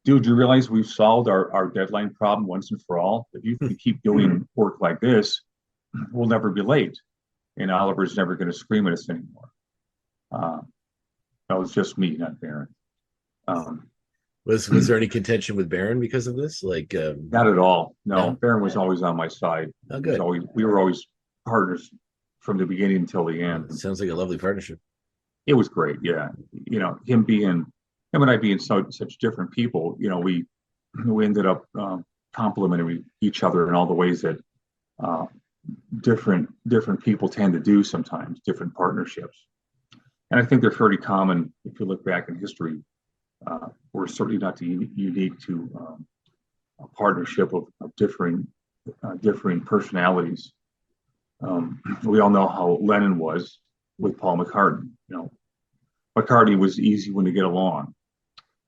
"Dude, you realize we've solved our deadline problem once and for all? If you can keep doing work like this, we'll never be late. And Oliver's never going to scream at us anymore." That was just me, not Baron. Was there any contention with Baron because of this? Not at all. No, Baron was always on my side. Oh, good. We were always partners from the beginning until the end. It sounds like a lovely partnership. It was great. Yeah. Him and I being such different people, we ended up complimenting each other in all the ways that different people tend to do sometimes, different partnerships. And I think they're fairly common if you look back in history. We're certainly not unique to a partnership of differing personalities. We all know how Lennon was with Paul McCartney. McCartney was the easy one to get along.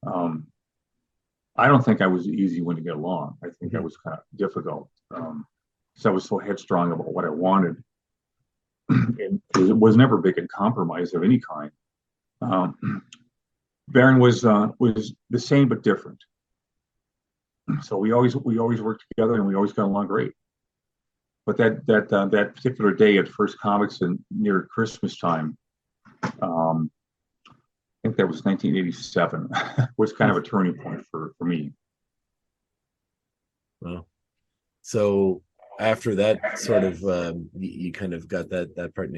I don't think I was the easy one to get along. I think I was kind of difficult because I was so headstrong about what I wanted. And it was never big in compromise of any kind. Baron was the same but different. So we always worked together, and we always got along great. But that particular day at First Comics and near Christmas time, I think that was 1987, was kind of a turning point for me. Well, so after that sort of, you kind of got that part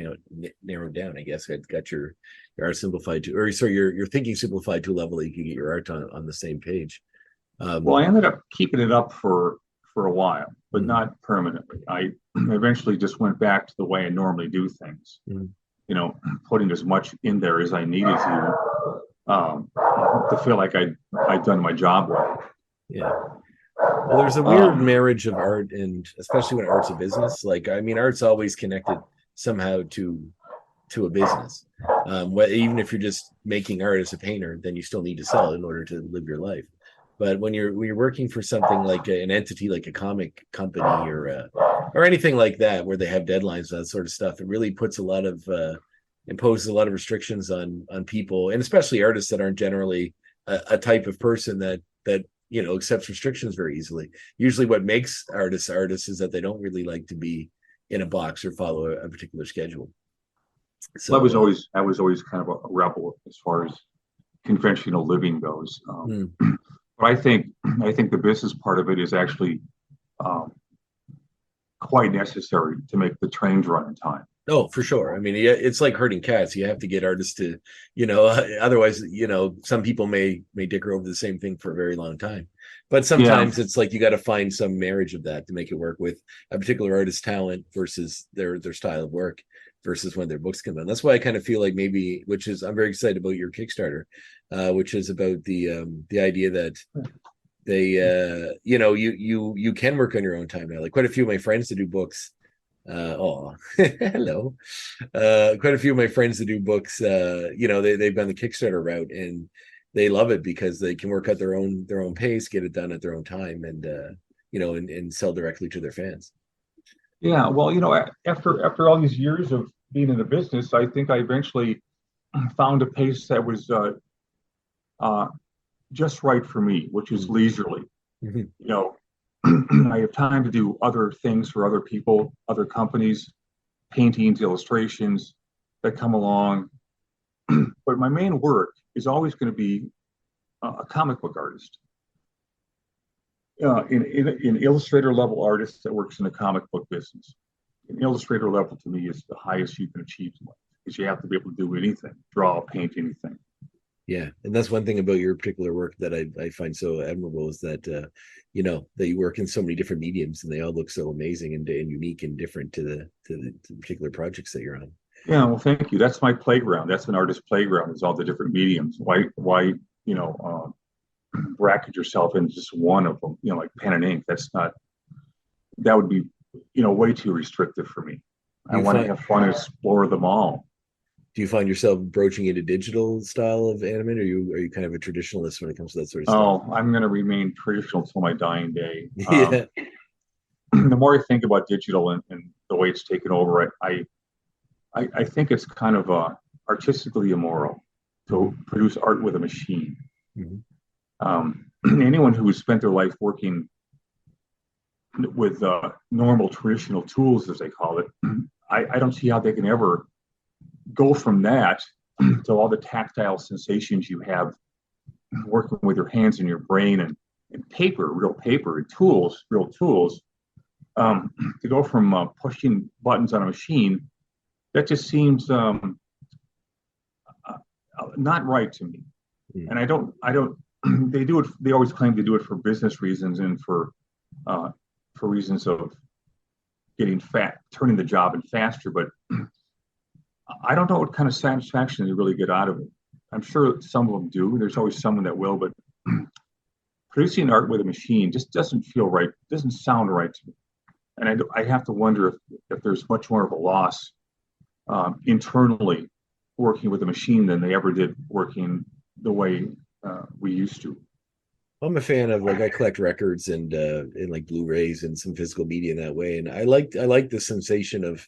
narrowed down, I guess. It got your art simplified to, or sorry, your thinking simplified to a level that you could get your art on the same page. Well, I ended up keeping it up for a while, but not permanently. I eventually just went back to the way I normally do things. Putting as much in there as I needed to feel like I'd done my job well. Yeah. Well, there's a weird marriage of art, and especially when art's a business. Art's always connected somehow to a business. Even if you're just making art as a painter, then you still need to sell it in order to live your life. But when you're working for something like an entity like a comic company or anything like that, where they have deadlines, that sort of stuff, it really puts a lot of imposes a lot of restrictions on people, and especially artists that aren't generally a type of person that accepts restrictions very easily. Usually, what makes artists is that they don't really like to be in a box or follow a particular schedule. So I was always kind of a rebel as far as conventional living goes. But I think the business part of it is actually quite necessary to make the trains run in time. Oh, for sure. I mean, yeah, it's like herding cats. You have to get artists to, otherwise, some people may dicker over the same thing for a very long time. But sometimes it's like you got to find some marriage of that to make it work with a particular artist's talent versus their style of work versus when their books come out. That's why I kind of feel like maybe, which is, I'm very excited about your Kickstarter, which is about the idea that they, you can work on your own time now. Like quite a few of my friends that do books. Hello. Quite a few of my friends that do books, they've done the Kickstarter route and they love it because they can work at their own pace, get it done at their own time, and and sell directly to their fans. Yeah, well, after all these years of being in the business, I think I eventually found a pace that was just right for me, which is leisurely. I have time to do other things for other people, other companies, paintings, illustrations that come along. But my main work is always going to be a comic book artist, in illustrator level artist that works in the comic book business. An illustrator level to me is the highest you can achieve in life, because you have to be able to do anything, draw, paint, anything. Yeah, and that's one thing about your particular work that I find so admirable is that that you work in so many different mediums and they all look so amazing and unique and different to the particular projects that you're on. Yeah, well, thank you. That's my playground. That's an artist's playground. Is all the different mediums. Why bracket yourself in just one of them? Like pen and ink. That would be way too restrictive for me. I want to have fun and explore them all. Do you find yourself broaching into digital style of animate, or are you kind of a traditionalist when it comes to that sort of stuff? Oh, I'm going to remain traditional until my dying day. Yeah. The more I think about digital and the way it's taken over, I think it's kind of artistically immoral to produce art with a machine. Mm-hmm. Anyone who has spent their life working with normal traditional tools, as they call it, I don't see how they can ever go from that to all the tactile sensations you have working with your hands and your brain and paper, real paper, and tools, real tools, to go from pushing buttons on a machine. That just seems not right to me. And I don't, they do it, they always claim to do it for business reasons and for reasons of turning the job in faster, but I don't know what kind of satisfaction they really get out of it. I'm sure some of them do. There's always someone that will, but producing art with a machine just doesn't feel right. Doesn't sound right to me. And I have to wonder if there's much more of a loss internally working with a machine than they ever did working the way we used to. I'm a fan of, like, I collect records and like Blu-rays and some physical media in that way, and I like the sensation of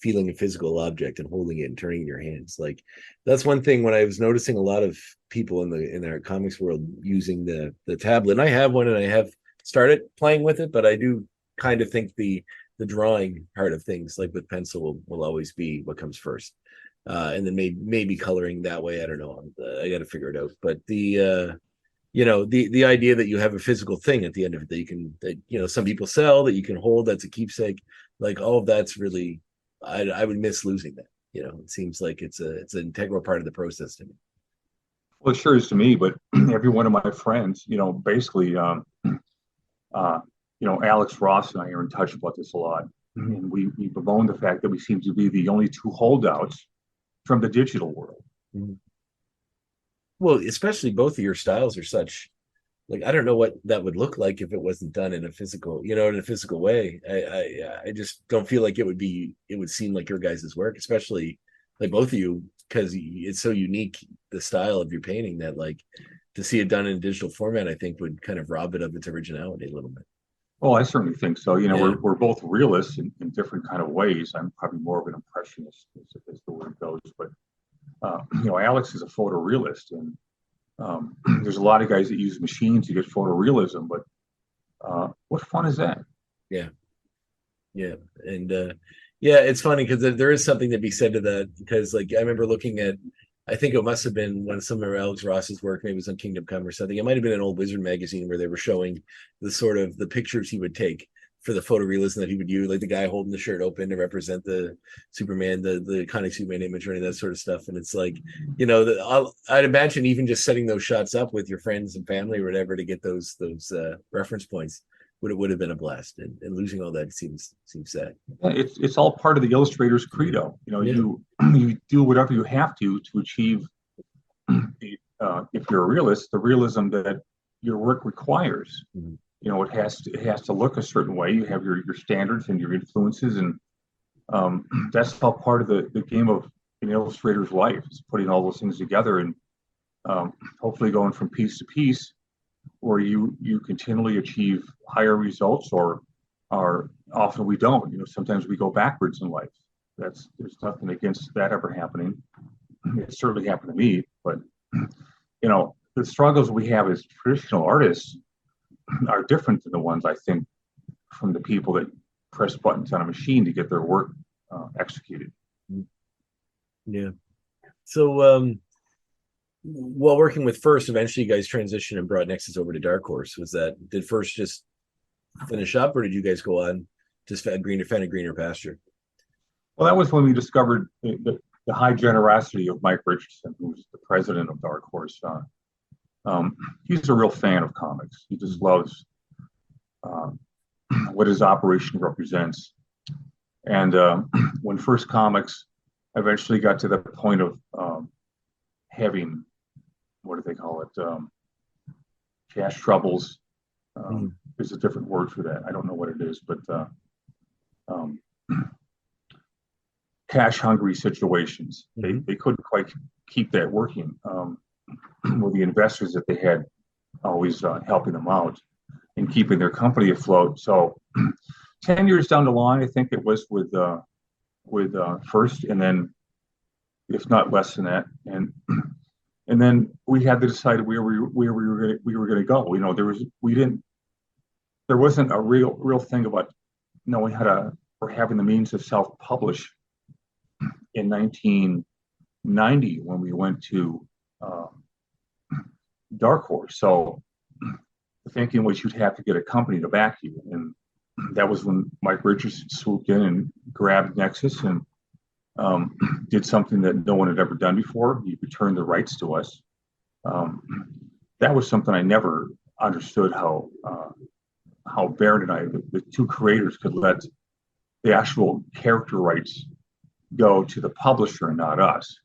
feeling a physical object and holding it and turning it in your hands. Like that's one thing when I was noticing a lot of people in our comics world using the tablet. And I have one and I have started playing with it, but I do kind of think the drawing part of things, like with pencil, will always be what comes first. And then maybe coloring that way. I don't know. I got to figure it out. But the idea that you have a physical thing at the end of it that some people sell, that you can hold, that's a keepsake, like all of that's really, I would miss losing that. It seems like it's an integral part of the process to me. Well, it sure is to me, but every one of my friends, basically, Alex Ross and I are in touch about this a lot. Mm-hmm. And we bemoan the fact that we seem to be the only two holdouts from the digital world. Mm-hmm. Well, especially both of your styles are such, like, I don't know what that would look like if it wasn't done in a physical, way. I just don't feel like it would seem like your guys' work, especially like both of you, because it's so unique, the style of your painting, that like to see it done in digital format, I think would kind of rob it of its originality a little bit. Well, I certainly think so. You know, Yeah. we're both realists in different kind of ways. I'm probably more of an impressionist, as the word goes. But you know, Alex is a photorealist, and there's a lot of guys that use machines to get photorealism. But what fun is that? Yeah, yeah, and yeah, it's funny because there is something to be said to that. Because like I remember looking at, I think it must have been one of some of Alex Ross's work, maybe it was on Kingdom Come or something. It might have been an old Wizard magazine where they were showing the sort of the pictures he would take for the photorealism that he would use, like the guy holding the shirt open to represent the Superman, the iconic Superman image, or any of that sort of stuff. And it's like, you know, I'd imagine even just setting those shots up with your friends and family or whatever to get those reference points would have been a blast. And losing all that seems sad. It's all part of the illustrator's credo. You know, Yeah. you do whatever you have to achieve. If you're a realist, the realism that your work requires. Mm-hmm. You know, it has to look a certain way. You have your standards and your influences, and that's all part of the game of an illustrator's life. Is putting all those things together and hopefully going from piece to piece, where you continually achieve higher results, or often we don't. You know, sometimes we go backwards in life. There's nothing against that ever happening. It certainly happened to me, but you know, the struggles we have as traditional artists are different than the ones, I think, from the people that press buttons on a machine to get their work executed. Yeah. So while working with First, eventually you guys transitioned and brought Nexus over to Dark Horse. Did First just finish up, or did you guys go on just found a greener pasture? Well, that was when we discovered the high generosity of Mike Richardson, who's the president of Dark Horse. He's a real fan of comics. He just loves what his operation represents. And when First Comics eventually got to the point of having, what do they call it, cash troubles. There's a different word for that. I don't know what it is, but cash hungry situations. They couldn't quite keep that working. With the investors that they had always helping them out and keeping their company afloat. So 10 years down the line, I think it was with First, and then if not less than that, and then we had to decide where we were going to go. You know, there wasn't a real thing about knowing how to, or having the means to self-publish in 1990 when we went to Dark Horse. So the thinking was you'd have to get a company to back you, and that was when Mike Richardson swooped in and grabbed Nexus and did something that no one had ever done before. He returned the rights to us. That was something I never understood, how Baron and I, the two creators, could let the actual character rights go to the publisher and not us.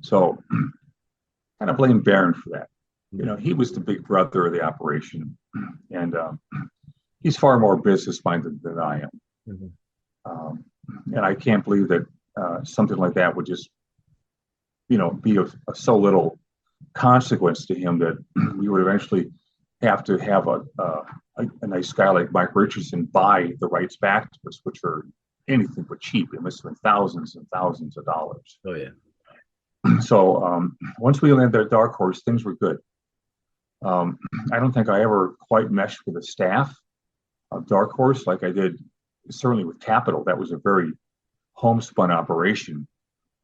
So kind of blame Baron for that. You know, he was the big brother of the operation, and he's far more business minded than I am. And I can't believe that something like that would just, you know, be of so little consequence to him that we would eventually have to have a nice guy like Mike Richardson buy the rights back to us, which are anything but cheap. It must have been thousands and thousands of dollars. Oh yeah. So once we landed at Dark Horse, things were good. I don't think I ever quite meshed with the staff of Dark Horse like I did certainly with Capital. That was a very homespun operation,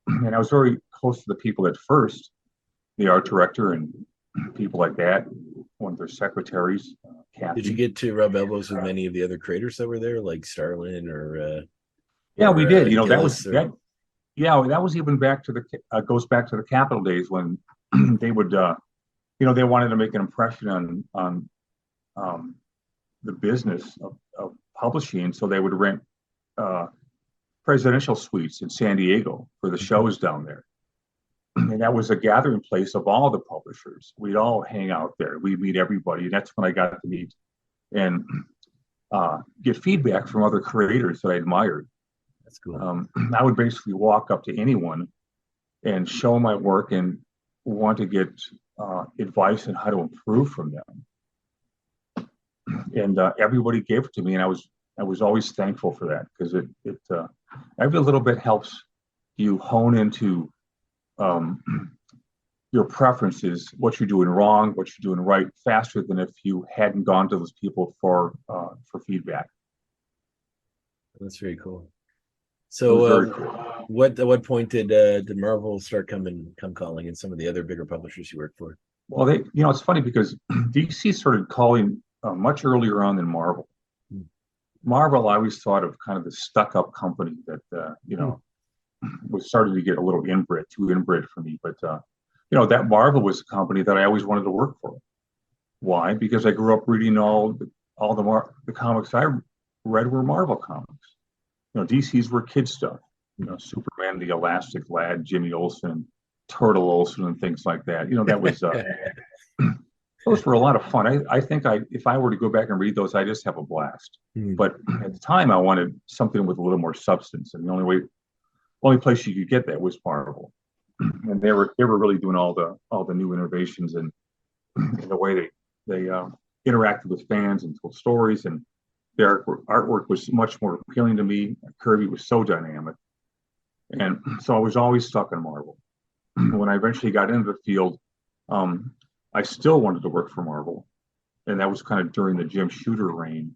and I was very close to the people at First, the art director and people like that, one of their secretaries, Kathy. Did you get to rub elbows with many of the other creators that were there, like Starlin or yeah, we did. You know, Gillis that was even back to the goes back to the Capital days when they would you know, they wanted to make an impression on the business of publishing, so they would rent presidential suites in San Diego for the shows down there. And that was a gathering place of all the publishers. We'd all hang out there. We'd meet everybody. And that's when I got to meet and get feedback from other creators that I admired. That's cool. I would basically walk up to anyone and show my work and want to get advice on how to improve from them, and everybody gave it to me, and I was always thankful for that, because it every little bit helps you hone into um, your preferences, what you're doing wrong, what you're doing right, faster than if you hadn't gone to those people for feedback. That's very cool. It So, was very cool. at what point did Marvel start come calling, and some of the other bigger publishers you worked for? Well, it's funny because DC started calling much earlier on than Marvel. Marvel, I always thought of kind of the stuck-up company that was starting to get a little too inbred for me. But that Marvel was a company that I always wanted to work for. Why? Because I grew up reading all the comics I read were Marvel comics. DC's were kid stuff. Superman, the Elastic Lad, Jimmy Olsen, Turtle Olsen, and things like that. That was those were a lot of fun. I think if I were to go back and read those, I just have a blast. But at the time, I wanted something with a little more substance, and the only place you could get that was Marvel. And they were really doing all the new innovations, and the way they interacted with fans and told stories, and their artwork was much more appealing to me. Kirby was so dynamic, and so I was always stuck in Marvel. When I eventually got into the field, I still wanted to work for Marvel, and that was kind of during the Jim Shooter reign.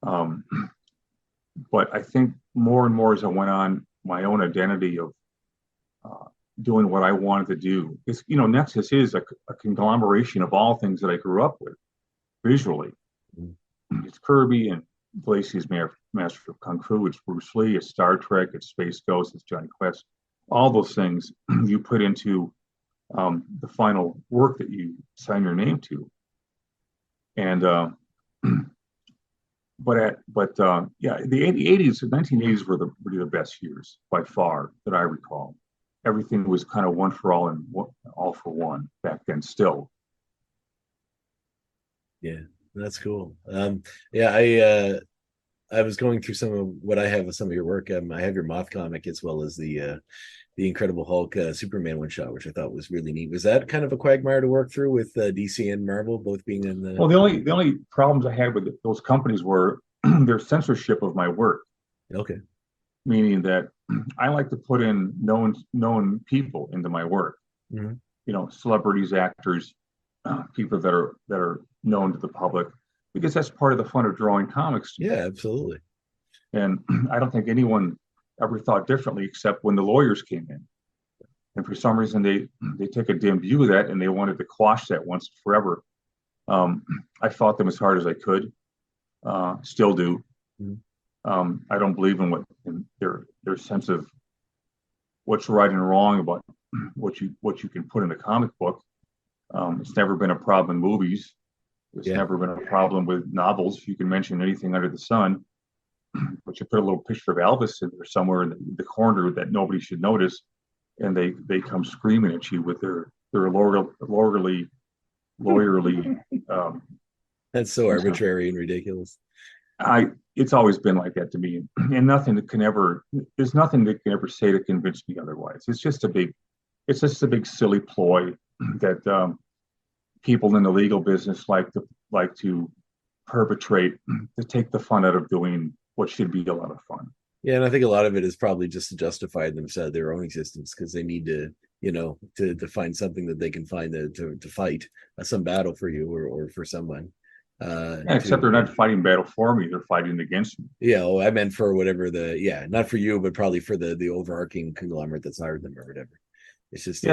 But I think more and more as I went on, my own identity of doing what I wanted to do. Nexus is a conglomeration of all things that I grew up with visually. It's Kirby and Glacier's Master of Kung Fu. It's Bruce Lee. It's Star Trek. It's Space Ghost. It's Johnny Quest. All those things you put into the final work that you sign your name to. And the 1980s were really the best years by far that I recall. Everything was kind of one for all and all for one back then still. Yeah, that's cool. I was going through some of what I have with some of your work. I have your Moth comic, as well as the Incredible Hulk Superman one shot, which I thought was really neat. Was that kind of a quagmire to work through with DC and Marvel both being in the? Well, the only problems I had with those companies were their censorship of my work. Okay. Meaning that I like to put in known people into my work. Celebrities, actors, people that are known to the public, because that's part of the fun of drawing comics. Yeah, absolutely. And I don't think anyone ever thought differently, except when the lawyers came in. And for some reason, they took a dim view of that, and they wanted to quash that once and forever. I fought them as hard as I could, still do. I don't believe in their sense of what's right and wrong about what you can put in a comic book. It's never been a problem in movies. It's never been a problem with novels. You can mention anything under the sun, but you put a little picture of Elvis in there somewhere in the corner that nobody should notice, and they come screaming at you with their lawyerly. That's so arbitrary and ridiculous. It's always been like that to me, and there's nothing that can ever say to convince me otherwise. It's just a big silly ploy that people in the legal business like to perpetrate to take the fun out of doing what should be a lot of fun. Yeah, and I think a lot of it is probably just to justify themselves, their own existence, because they need to, to find something that they can find to fight some battle for you or for someone. Except they're not fighting battle for me; they're fighting against me. Yeah, I meant for whatever not for you, but probably for the overarching conglomerate that's hired them or whatever. It's just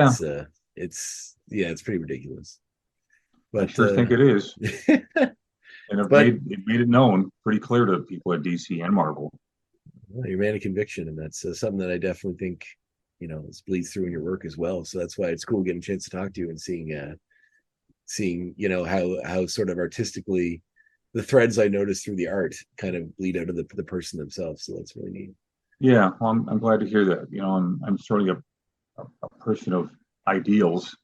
it's pretty ridiculous. But I sure think it is. And it made it known pretty clear to people at DC and Marvel. Well, you're a man of conviction, and that's something that I definitely think bleeds through in your work as well. So that's why it's cool getting a chance to talk to you and seeing how sort of artistically the threads I noticed through the art kind of bleed out of the person themselves. So that's really neat. Yeah, well, I'm glad to hear that. I'm certainly a person of ideals.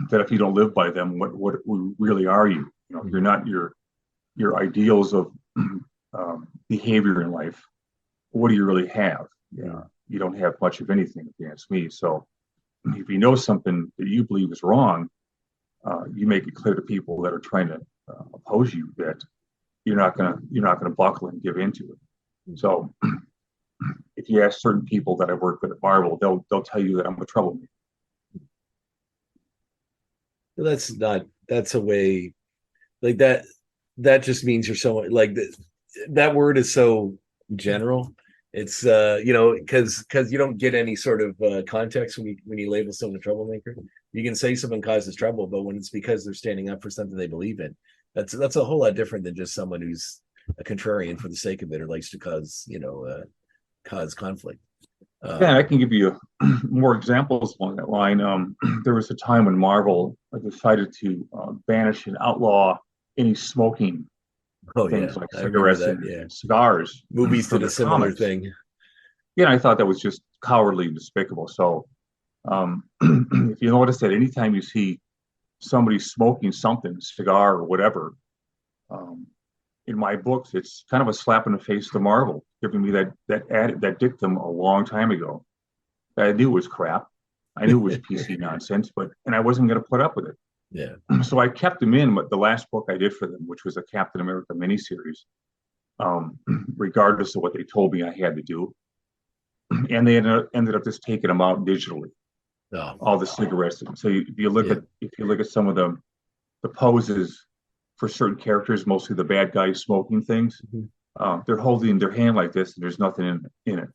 That if you don't live by them, what really are you? If you're not your ideals of behavior in life, what do you really have? You don't have much of anything, if you ask me. So if you know something that you believe is wrong, you make it clear to people that are trying to oppose you that you're not gonna buckle and give into it. So if you ask certain people that I work with at Marvel, they'll tell you that I'm a troublemaker. That's a way like that. That just means you're so like that word is so general. It's because you don't get any sort of context when you label someone a troublemaker. You can say someone causes trouble, but when it's because they're standing up for something they believe in, that's a whole lot different than just someone who's a contrarian for the sake of it or likes to cause conflict. Yeah, I can give you more examples along that line. There was a time when Marvel decided to banish and outlaw any smoking things like cigarettes and cigars. Movies did a similar thing. Yeah, I thought that was just cowardly and despicable. So if you notice that anytime you see somebody smoking something, cigar or whatever, in my books, it's kind of a slap in the face to Marvel, giving me that dictum a long time ago. I knew it was crap. I knew it was PC nonsense, and I wasn't going to put up with it. Yeah. So I kept them in the last book I did for them, which was a Captain America miniseries, regardless of what they told me I had to do. And they ended up just taking them out digitally, all the cigarettes. So if you look at some of the poses for certain characters, mostly the bad guys smoking things, they're holding their hand like this, and there's nothing in it.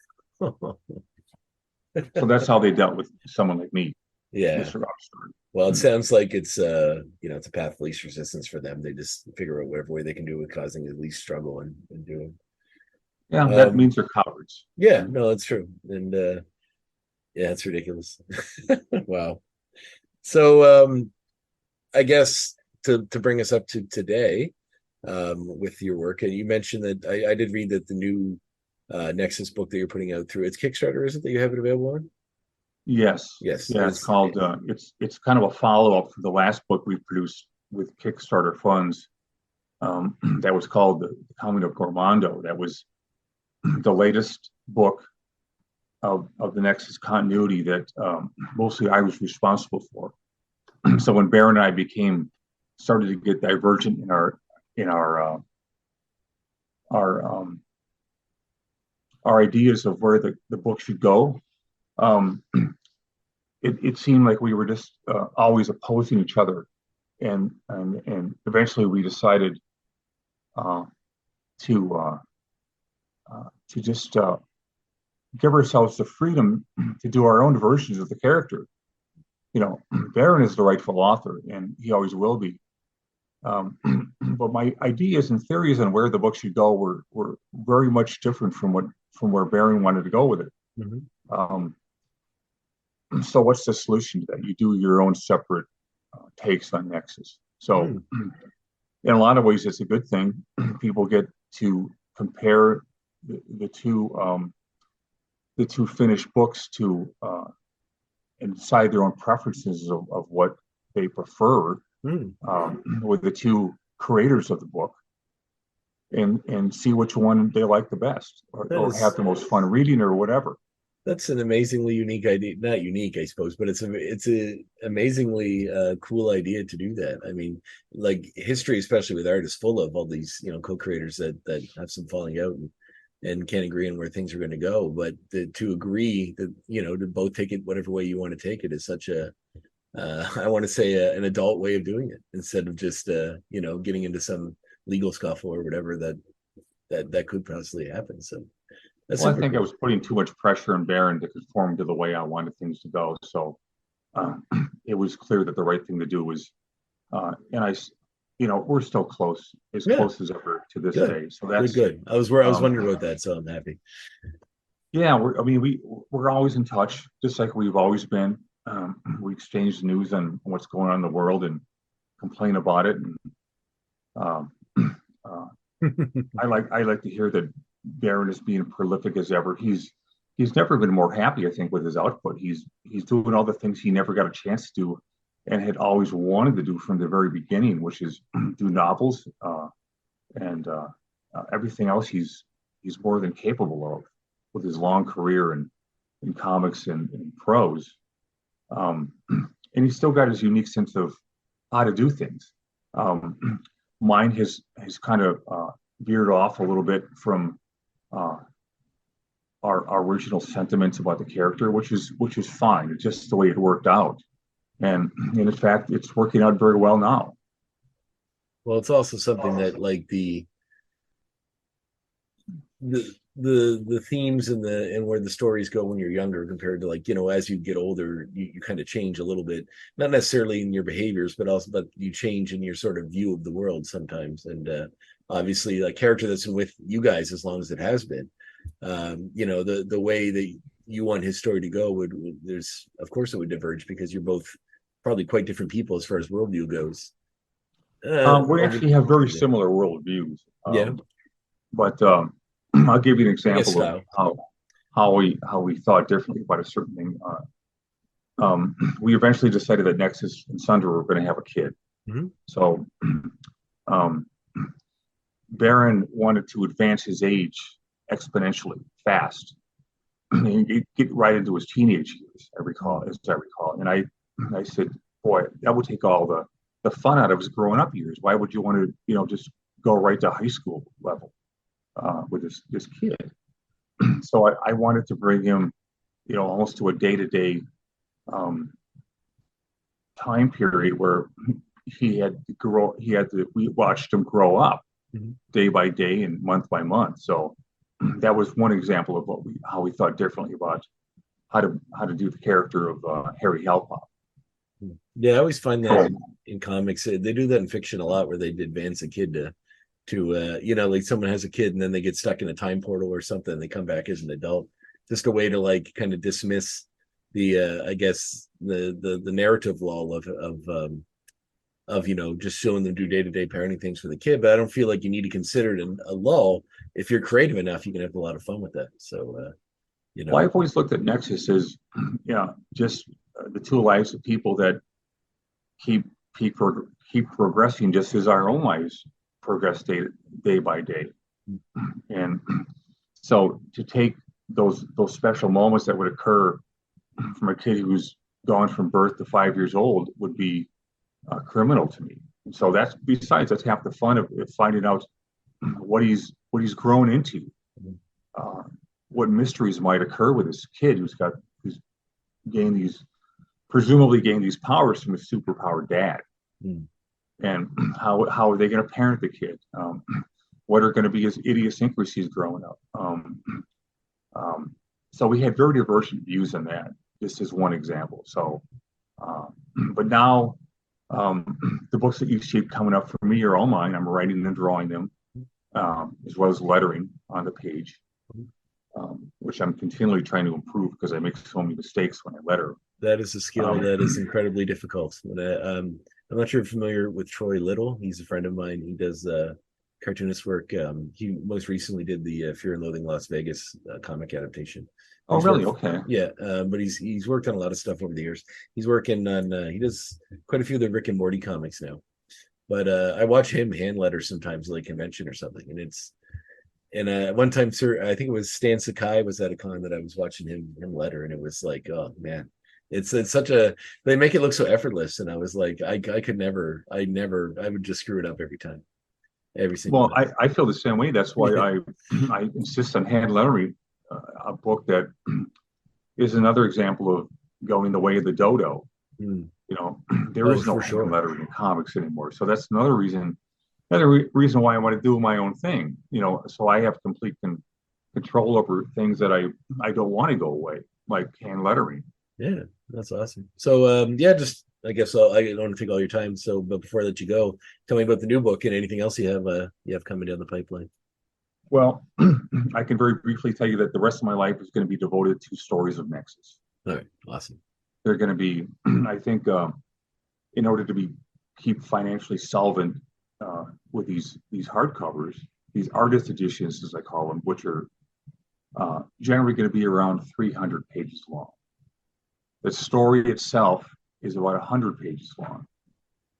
So that's how they dealt with someone like me. Yeah. Well, it sounds like it's it's a path of least resistance for them. They just figure out whatever way they can do with causing the least struggle and doing. Yeah, that means they're cowards. Yeah, no, that's true. And yeah, it's ridiculous. Wow. So I guess to bring us up to today, with your work, and you mentioned that I did read that the new Nexus book that you're putting out through it's Kickstarter, is it, that you have it available on? Yes. Yeah, it's called it's kind of a follow-up for the last book we produced with Kickstarter funds. That was called the Coming of Gormando. That was the latest book of the Nexus continuity that mostly I was responsible for. So when Baron and I started to get divergent in our ideas of where the book should go, it seemed like we were just always opposing each other, and eventually we decided to just give ourselves the freedom to do our own versions of the character. Baron is the rightful author, and he always will be. But my ideas and theories on where the book should go were very much different from where Baron wanted to go with it. Mm-hmm. So what's the solution to that? You do your own separate takes on Nexus. So in a lot of ways, it's a good thing. People get to compare the two finished books to and decide their own preferences of what they prefer with the two creators of the book, and see which one they like the best, or have the most fun reading, or whatever. That's an amazingly unique idea. Not unique, I suppose, but it's a amazingly cool idea to do that. I mean, like, history, especially with art, is full of all these co-creators that have some falling out and can't agree on where things are going to go. But to agree that to both take it whatever way you want to take it is such a I want to say an adult way of doing it, instead of just getting into some legal scuffle or whatever that could possibly happen. So. I think I was putting too much pressure on Baron to conform to the way I wanted things to go. So it was clear that the right thing to do was, we're still close as close as ever to this day. So that's good. I was wondering about that, so I'm happy. Yeah, we're always in touch, just like we've always been. We exchange news on what's going on in the world and complain about it. And I like to hear that Baron is being prolific as ever. He's never been more happy, I think, with his output. He's doing all the things he never got a chance to do and had always wanted to do from the very beginning, which is do novels and everything else he's more than capable of with his long career in comics and prose. And he's still got his unique sense of how to do things. Mine has kind of veered off a little bit from our original sentiments about the character, which is fine. It's just the way it worked out, and in fact, it's working out very well now. Well, it's also something that like the themes and where the stories go when you're younger compared to like, as you get older, you kind of change a little bit, not necessarily in your behaviors, but you change in your sort of view of the world sometimes. And obviously a character that's been with you guys as long as it has been, the way that you want his story to go there's, of course it would diverge because you're both probably quite different people as far as worldview goes. We actually have very similar worldviews. But I'll give you an example of how we thought differently about a certain thing. We eventually decided that Nexus and Sunder were going to have a kid. Mm-hmm. So Baron wanted to advance his age exponentially fast. He'd get right into his teenage years, as I recall. And I said, boy, that would take all the fun out of his growing up years. Why would you want to, just go right to high school level with this kid? So I wanted to bring him, almost to a day-to-day time period where we watched him grow up day by day and month by month. So that was one example of how we thought differently about how to do the character of Harry Halpop. Yeah, I always find that in comics, they do that in fiction a lot, where they advance a kid to like someone has a kid and then they get stuck in a time portal or something, and they come back as an adult. Just a way to like kind of dismiss the I guess the narrative lull of just showing them do day-to-day parenting things for the kid. But I don't feel like you need to consider it a lull. If you're creative enough, you can have a lot of fun with that. So well, I've always looked at Nexus as just the two lives of people that keep progressing just as our own lives progress day by day. And so to take those special moments that would occur from a kid who's gone from birth to 5 years old would be criminal to me. And so that's half the fun of finding out what he's grown into, what mysteries might occur with this kid who's presumably gained these powers from his superpowered dad. And how are they going to parent the kid? What are going to be his idiosyncrasies growing up? So we had very divergent views on that. This is one example. So, but now the books that you see coming up for me are all mine. I'm writing and drawing them, as well as lettering on the page, which I'm continually trying to improve because I make so many mistakes when I letter. That is a skill that is incredibly difficult. I'm not sure if you're familiar with Troy Little. He's a friend of mine. He does cartoonist work. He most recently did the Fear and Loathing Las Vegas comic adaptation. Oh, really? Okay. Yeah, but he's worked on a lot of stuff over the years. He's working on he does quite a few of the Rick and Morty comics now. But I watch him hand letter sometimes, like convention or something, and one time, sir, I think it was Stan Sakai was at a con that I was watching him letter, and it was like, oh man. It's such they make it look so effortless, and I was like, I would just screw it up every time, every single time. I feel the same way. That's why I insist on hand lettering a book that is another example of going the way of the dodo. There is no hand lettering in comics anymore, so that's another reason why I want to do my own thing. So I have complete control over things that I don't want to go away, like hand lettering. Yeah, that's awesome. So, just I guess I don't want to take all your time. So, but before I let you go, tell me about the new book and anything else you have coming down the pipeline. Well, I can very briefly tell you that the rest of my life is going to be devoted to stories of Nexus. All right, awesome. They're going to be, I think, in order to keep financially solvent with these hardcovers, these artist editions, as I call them, which are generally going to be around 300 pages long. The story itself is about 100 pages long.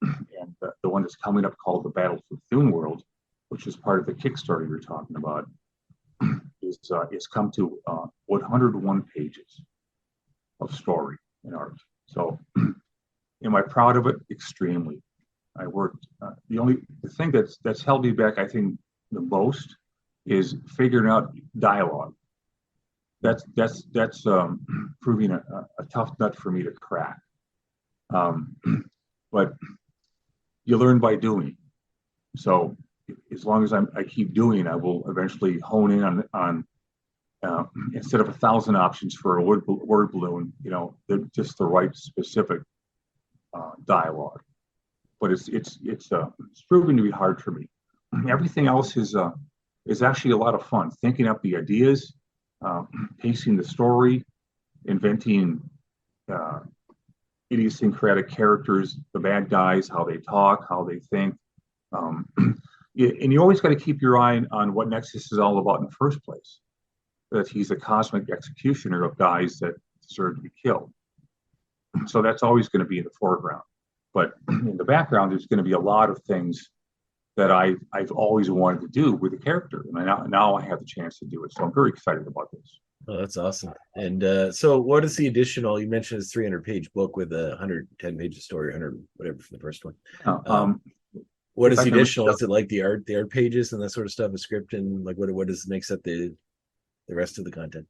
And the one that's coming up called The Battle for Thune World, which is part of the Kickstarter you're talking about, is come to 101 pages of story and art. So, am I proud of it? Extremely. I worked. The thing that's held me back, I think, the most is figuring out dialogue. That's proving a tough nut for me to crack. But you learn by doing. So as long as I keep doing, I will eventually hone in on instead of 1,000 options for a word balloon, just the right specific dialogue. But it's proven to be hard for me. Everything else is actually a lot of fun. Thinking up the ideas, pacing the story, inventing idiosyncratic characters, the bad guys, how they talk, how they think. And you always got to keep your eye on what Nexus is all about in the first place. That he's a cosmic executioner of guys that deserve to be killed. So that's always going to be in the foreground. But in the background, there's going to be a lot of things that I've always wanted to do with the character. And now I have the chance to do it. So I'm very excited about this. Oh, that's awesome. And so what is the additional? You mentioned it's 300-page book with 110 pages of story, 100 whatever from the first one. What is the additional? Is it like the art pages and that sort of stuff, a script, and like what makes up the rest of the content?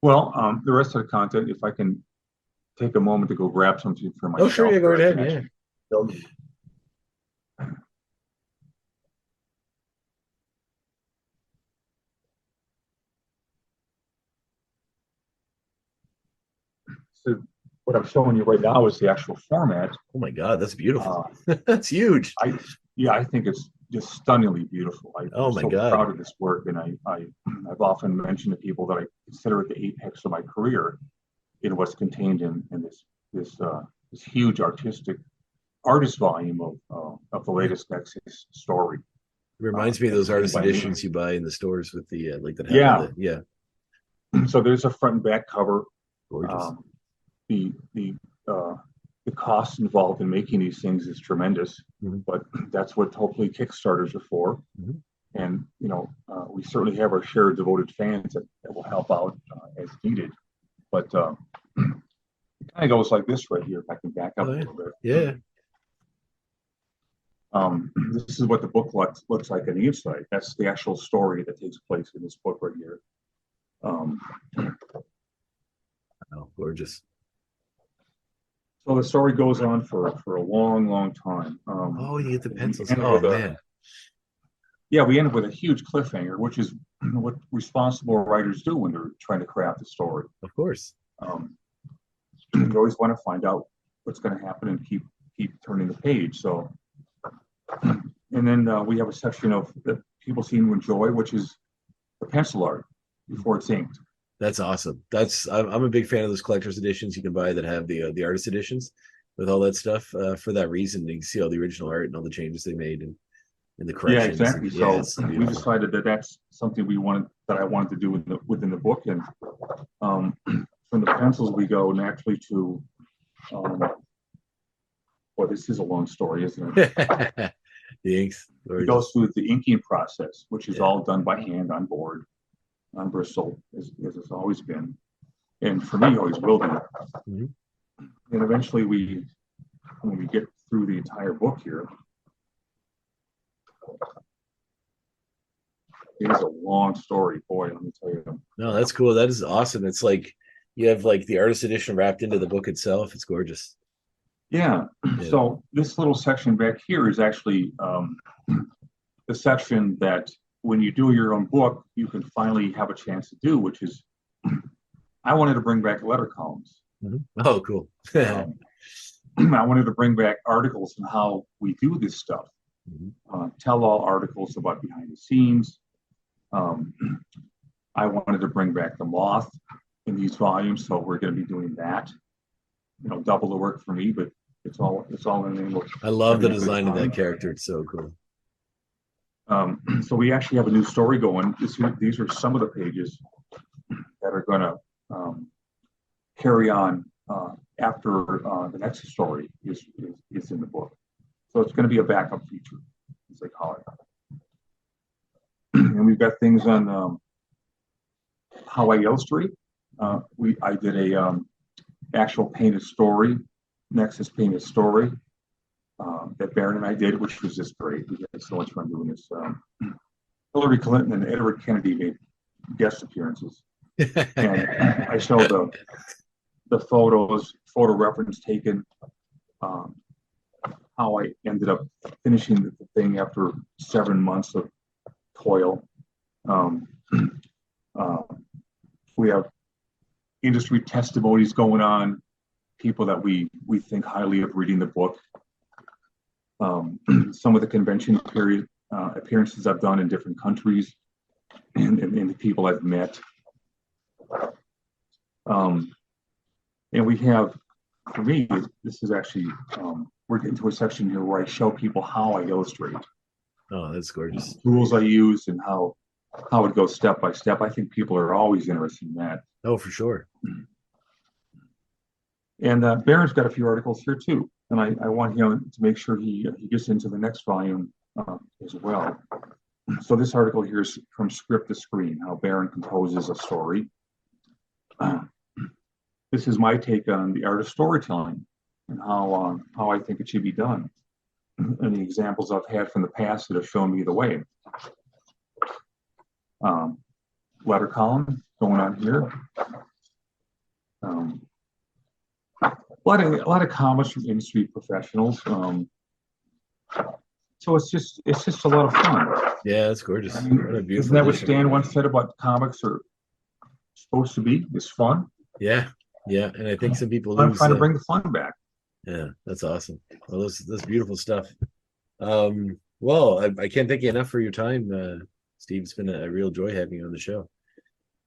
Well, the rest of the content, if I can take a moment to go grab something for myself. Oh, sure, yeah, go right ahead. Yeah. So what I'm showing you right now is the actual format. Oh my God, that's beautiful. That's huge. I think it's just stunningly beautiful. I'm so proud of this work, and I've often mentioned to people that I consider it the apex of my career in what's contained in this huge artist volume of the latest Nexus story. It reminds me of those artist editions you buy in the stores with the like that. Yeah. So there's a front and back cover. Gorgeous. The cost involved in making these things is tremendous, but that's what hopefully Kickstarters are for. And we certainly have our share of devoted fans that will help out as needed. But it kind of goes like this right here. If I can back up a little bit. Yeah. This is what the book looks like on the inside. That's the actual story that takes place in this book right here. Oh, gorgeous. So the story goes on for a long, long time. You get the pencils. Oh, man. Yeah, we end up with a huge cliffhanger, which is what responsible writers do when they're trying to craft a story. Of course. You always want to find out what's going to happen and keep turning the page. So, and then we have a section that people seem to enjoy, which is the pencil art before it's inked. That's awesome. I'm a big fan of those collector's editions you can buy that have the artist editions with all that stuff. For that reason, you can see all the original art and all the changes they made and the corrections. Yeah, exactly. So we decided that that's something I wanted to do within the book. And from the pencils, we go naturally to. This is a long story, isn't it? The inks. It goes through the inking process, which is all done by hand on board, on Bristol, as it's always been, and for me, always will be. And eventually, when we get through the entire book here, it is a long story, boy. Let me tell you. No, that's cool. That is awesome. It's like you have like the artist edition wrapped into the book itself. It's gorgeous. Yeah. So this little section back here is actually the section that when you do your own book, you can finally have a chance to do, which is I wanted to bring back letter columns. Oh, cool. I wanted to bring back articles on how we do this stuff. Tell-all articles about behind the scenes. I wanted to bring back the moth in these volumes, so we're going to be doing that. Double the work for me, but it's all in the name of. I love the design of that character. It's so cool. So we actually have a new story going. These are some of the pages that are going to carry on after the next story is in the book. So it's going to be a backup feature, as they call it. And we've got things on how I illustrate. I did actual painted story, Nexus painted story that Baron and I did, which was just great. We had so much fun doing this. Hillary Clinton and Edward Kennedy made guest appearances, and I showed the photo reference taken, how I ended up finishing the thing after 7 months of toil. We have industry testimonies going on, people that we think highly of reading the book. Some of the convention period appearances I've done in different countries, and the people I've met. And we have, for me, this is actually, we're getting to a section here where I show people how I illustrate. Oh, that's gorgeous. Tools I use and how it goes step by step. I think people are always interested in that. Oh, for sure. And Baron's got a few articles here too. And I want him to make sure he gets into the next volume as well. So this article here is from Script to Screen, how Baron composes a story. This is my take on the art of storytelling and how I think it should be done, and the examples I've had from the past that have shown me the way. Letter column going on here. A lot of comments from industry professionals. So it's just a lot of fun. Yeah, that's gorgeous. I mean, what a beautiful isn't that what edition. Stan once said about comics are supposed to be? It's fun. Yeah, and I think some people I'm lose. trying to bring the fun back. Yeah, that's awesome. Well, that's beautiful stuff. Well, I can't thank you enough for your time, Steve. It's been a real joy having you on the show,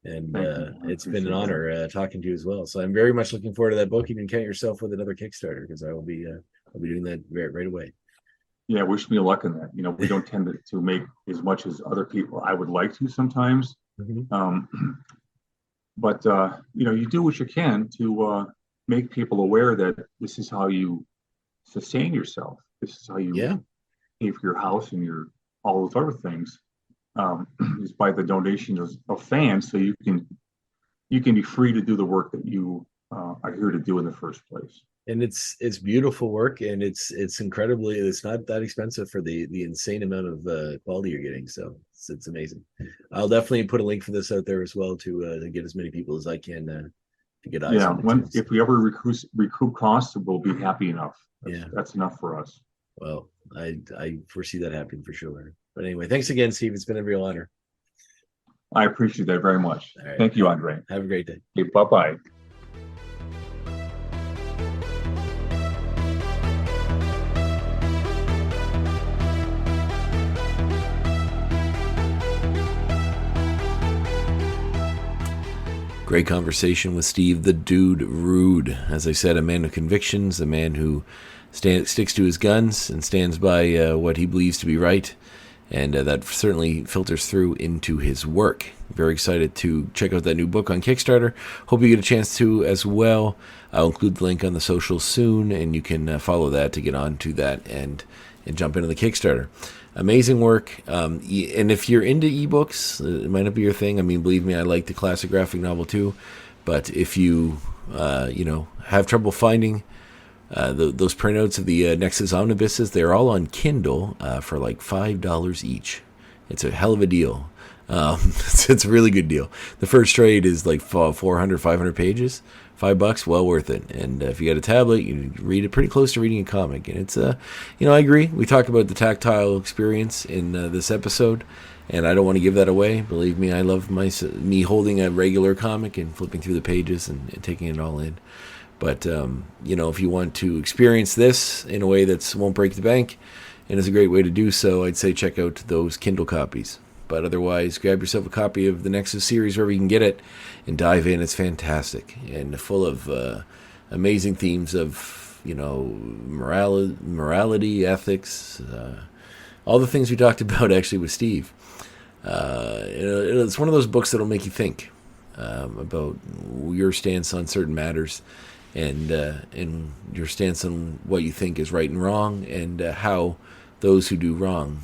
and it's been an honor talking to you as well. So I'm very much looking forward to that book. You can count yourself with another Kickstarter, because I'll be doing that right away. Yeah, wish me luck in that. You know, we don't tend to make as much as other people I would like to sometimes. Mm-hmm. But you know, you do what you can to make people aware that this is how you sustain yourself. This is how you pay for your house and all those other things. Is by the donations of fans, so you can be free to do the work that you are here to do in the first place. And it's beautiful work, and it's incredibly, it's not that expensive for the insane amount of quality you're getting. So it's amazing. I'll definitely put a link for this out there as well to get as many people as I can to get eyes on it. If we ever recoup costs, we'll be happy enough. That's enough for us. Well, I foresee that happening for sure. But anyway, thanks again, Steve. It's been a real honor. I appreciate that very much. Right. Thank you, Andre. Have a great day. Okay, bye-bye. Great conversation with Steve the Dude Rude. As I said, a man of convictions, a man who sticks to his guns and stands by what he believes to be right. And that certainly filters through into his work. Very excited to check out that new book on Kickstarter. Hope you get a chance to as well. I'll include the link on the socials soon, and you can follow that to get on to that and jump into the Kickstarter. Amazing work. And if you're into ebooks, it might not be your thing. I mean, believe me, I like the classic graphic novel too. But if you, have trouble finding those printouts of the Nexus omnibuses, they're all on Kindle for like $5 each. It's a hell of a deal. It's a really good deal. The first trade is like 400, 500 pages. $5, well worth it. And if you got a tablet, you read it pretty close to reading a comic. And it's, I agree. We talked about the tactile experience in this episode, and I don't want to give that away. Believe me, I love me holding a regular comic and flipping through the pages and taking it all in. But, if you want to experience this in a way that won't break the bank, and is a great way to do so, I'd say check out those Kindle copies. But otherwise, grab yourself a copy of the Nexus series wherever you can get it and dive in. It's fantastic and full of amazing themes of, morality, ethics, all the things we talked about actually with Steve. It's one of those books that'll make you think about your stance on certain matters and your stance on what you think is right and wrong, and how those who do wrong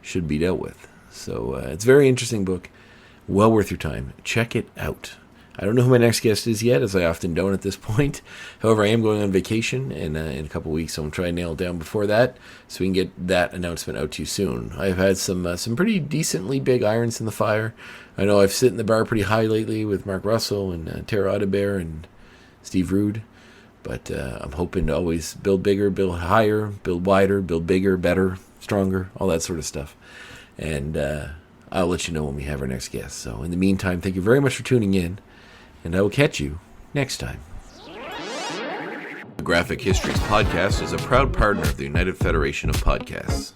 should be dealt with. So it's a very interesting book. Well worth your time. Check it out. I don't know who my next guest is yet, as I often don't at this point. However, I am going on vacation in a couple weeks, so I'm trying to nail it down before that, so we can get that announcement out to you soon. I've had some pretty decently big irons in the fire. I know I've sit in the bar pretty high lately with Mark Russell and Tara Audebert and Steve Rude, but I'm hoping to always build bigger, build higher, build wider, build bigger, better, stronger, all that sort of stuff. And I'll let you know when we have our next guest. So in the meantime, thank you very much for tuning in, and I will catch you next time. The Graphic Histories Podcast is a proud partner of the United Federation of Podcasts.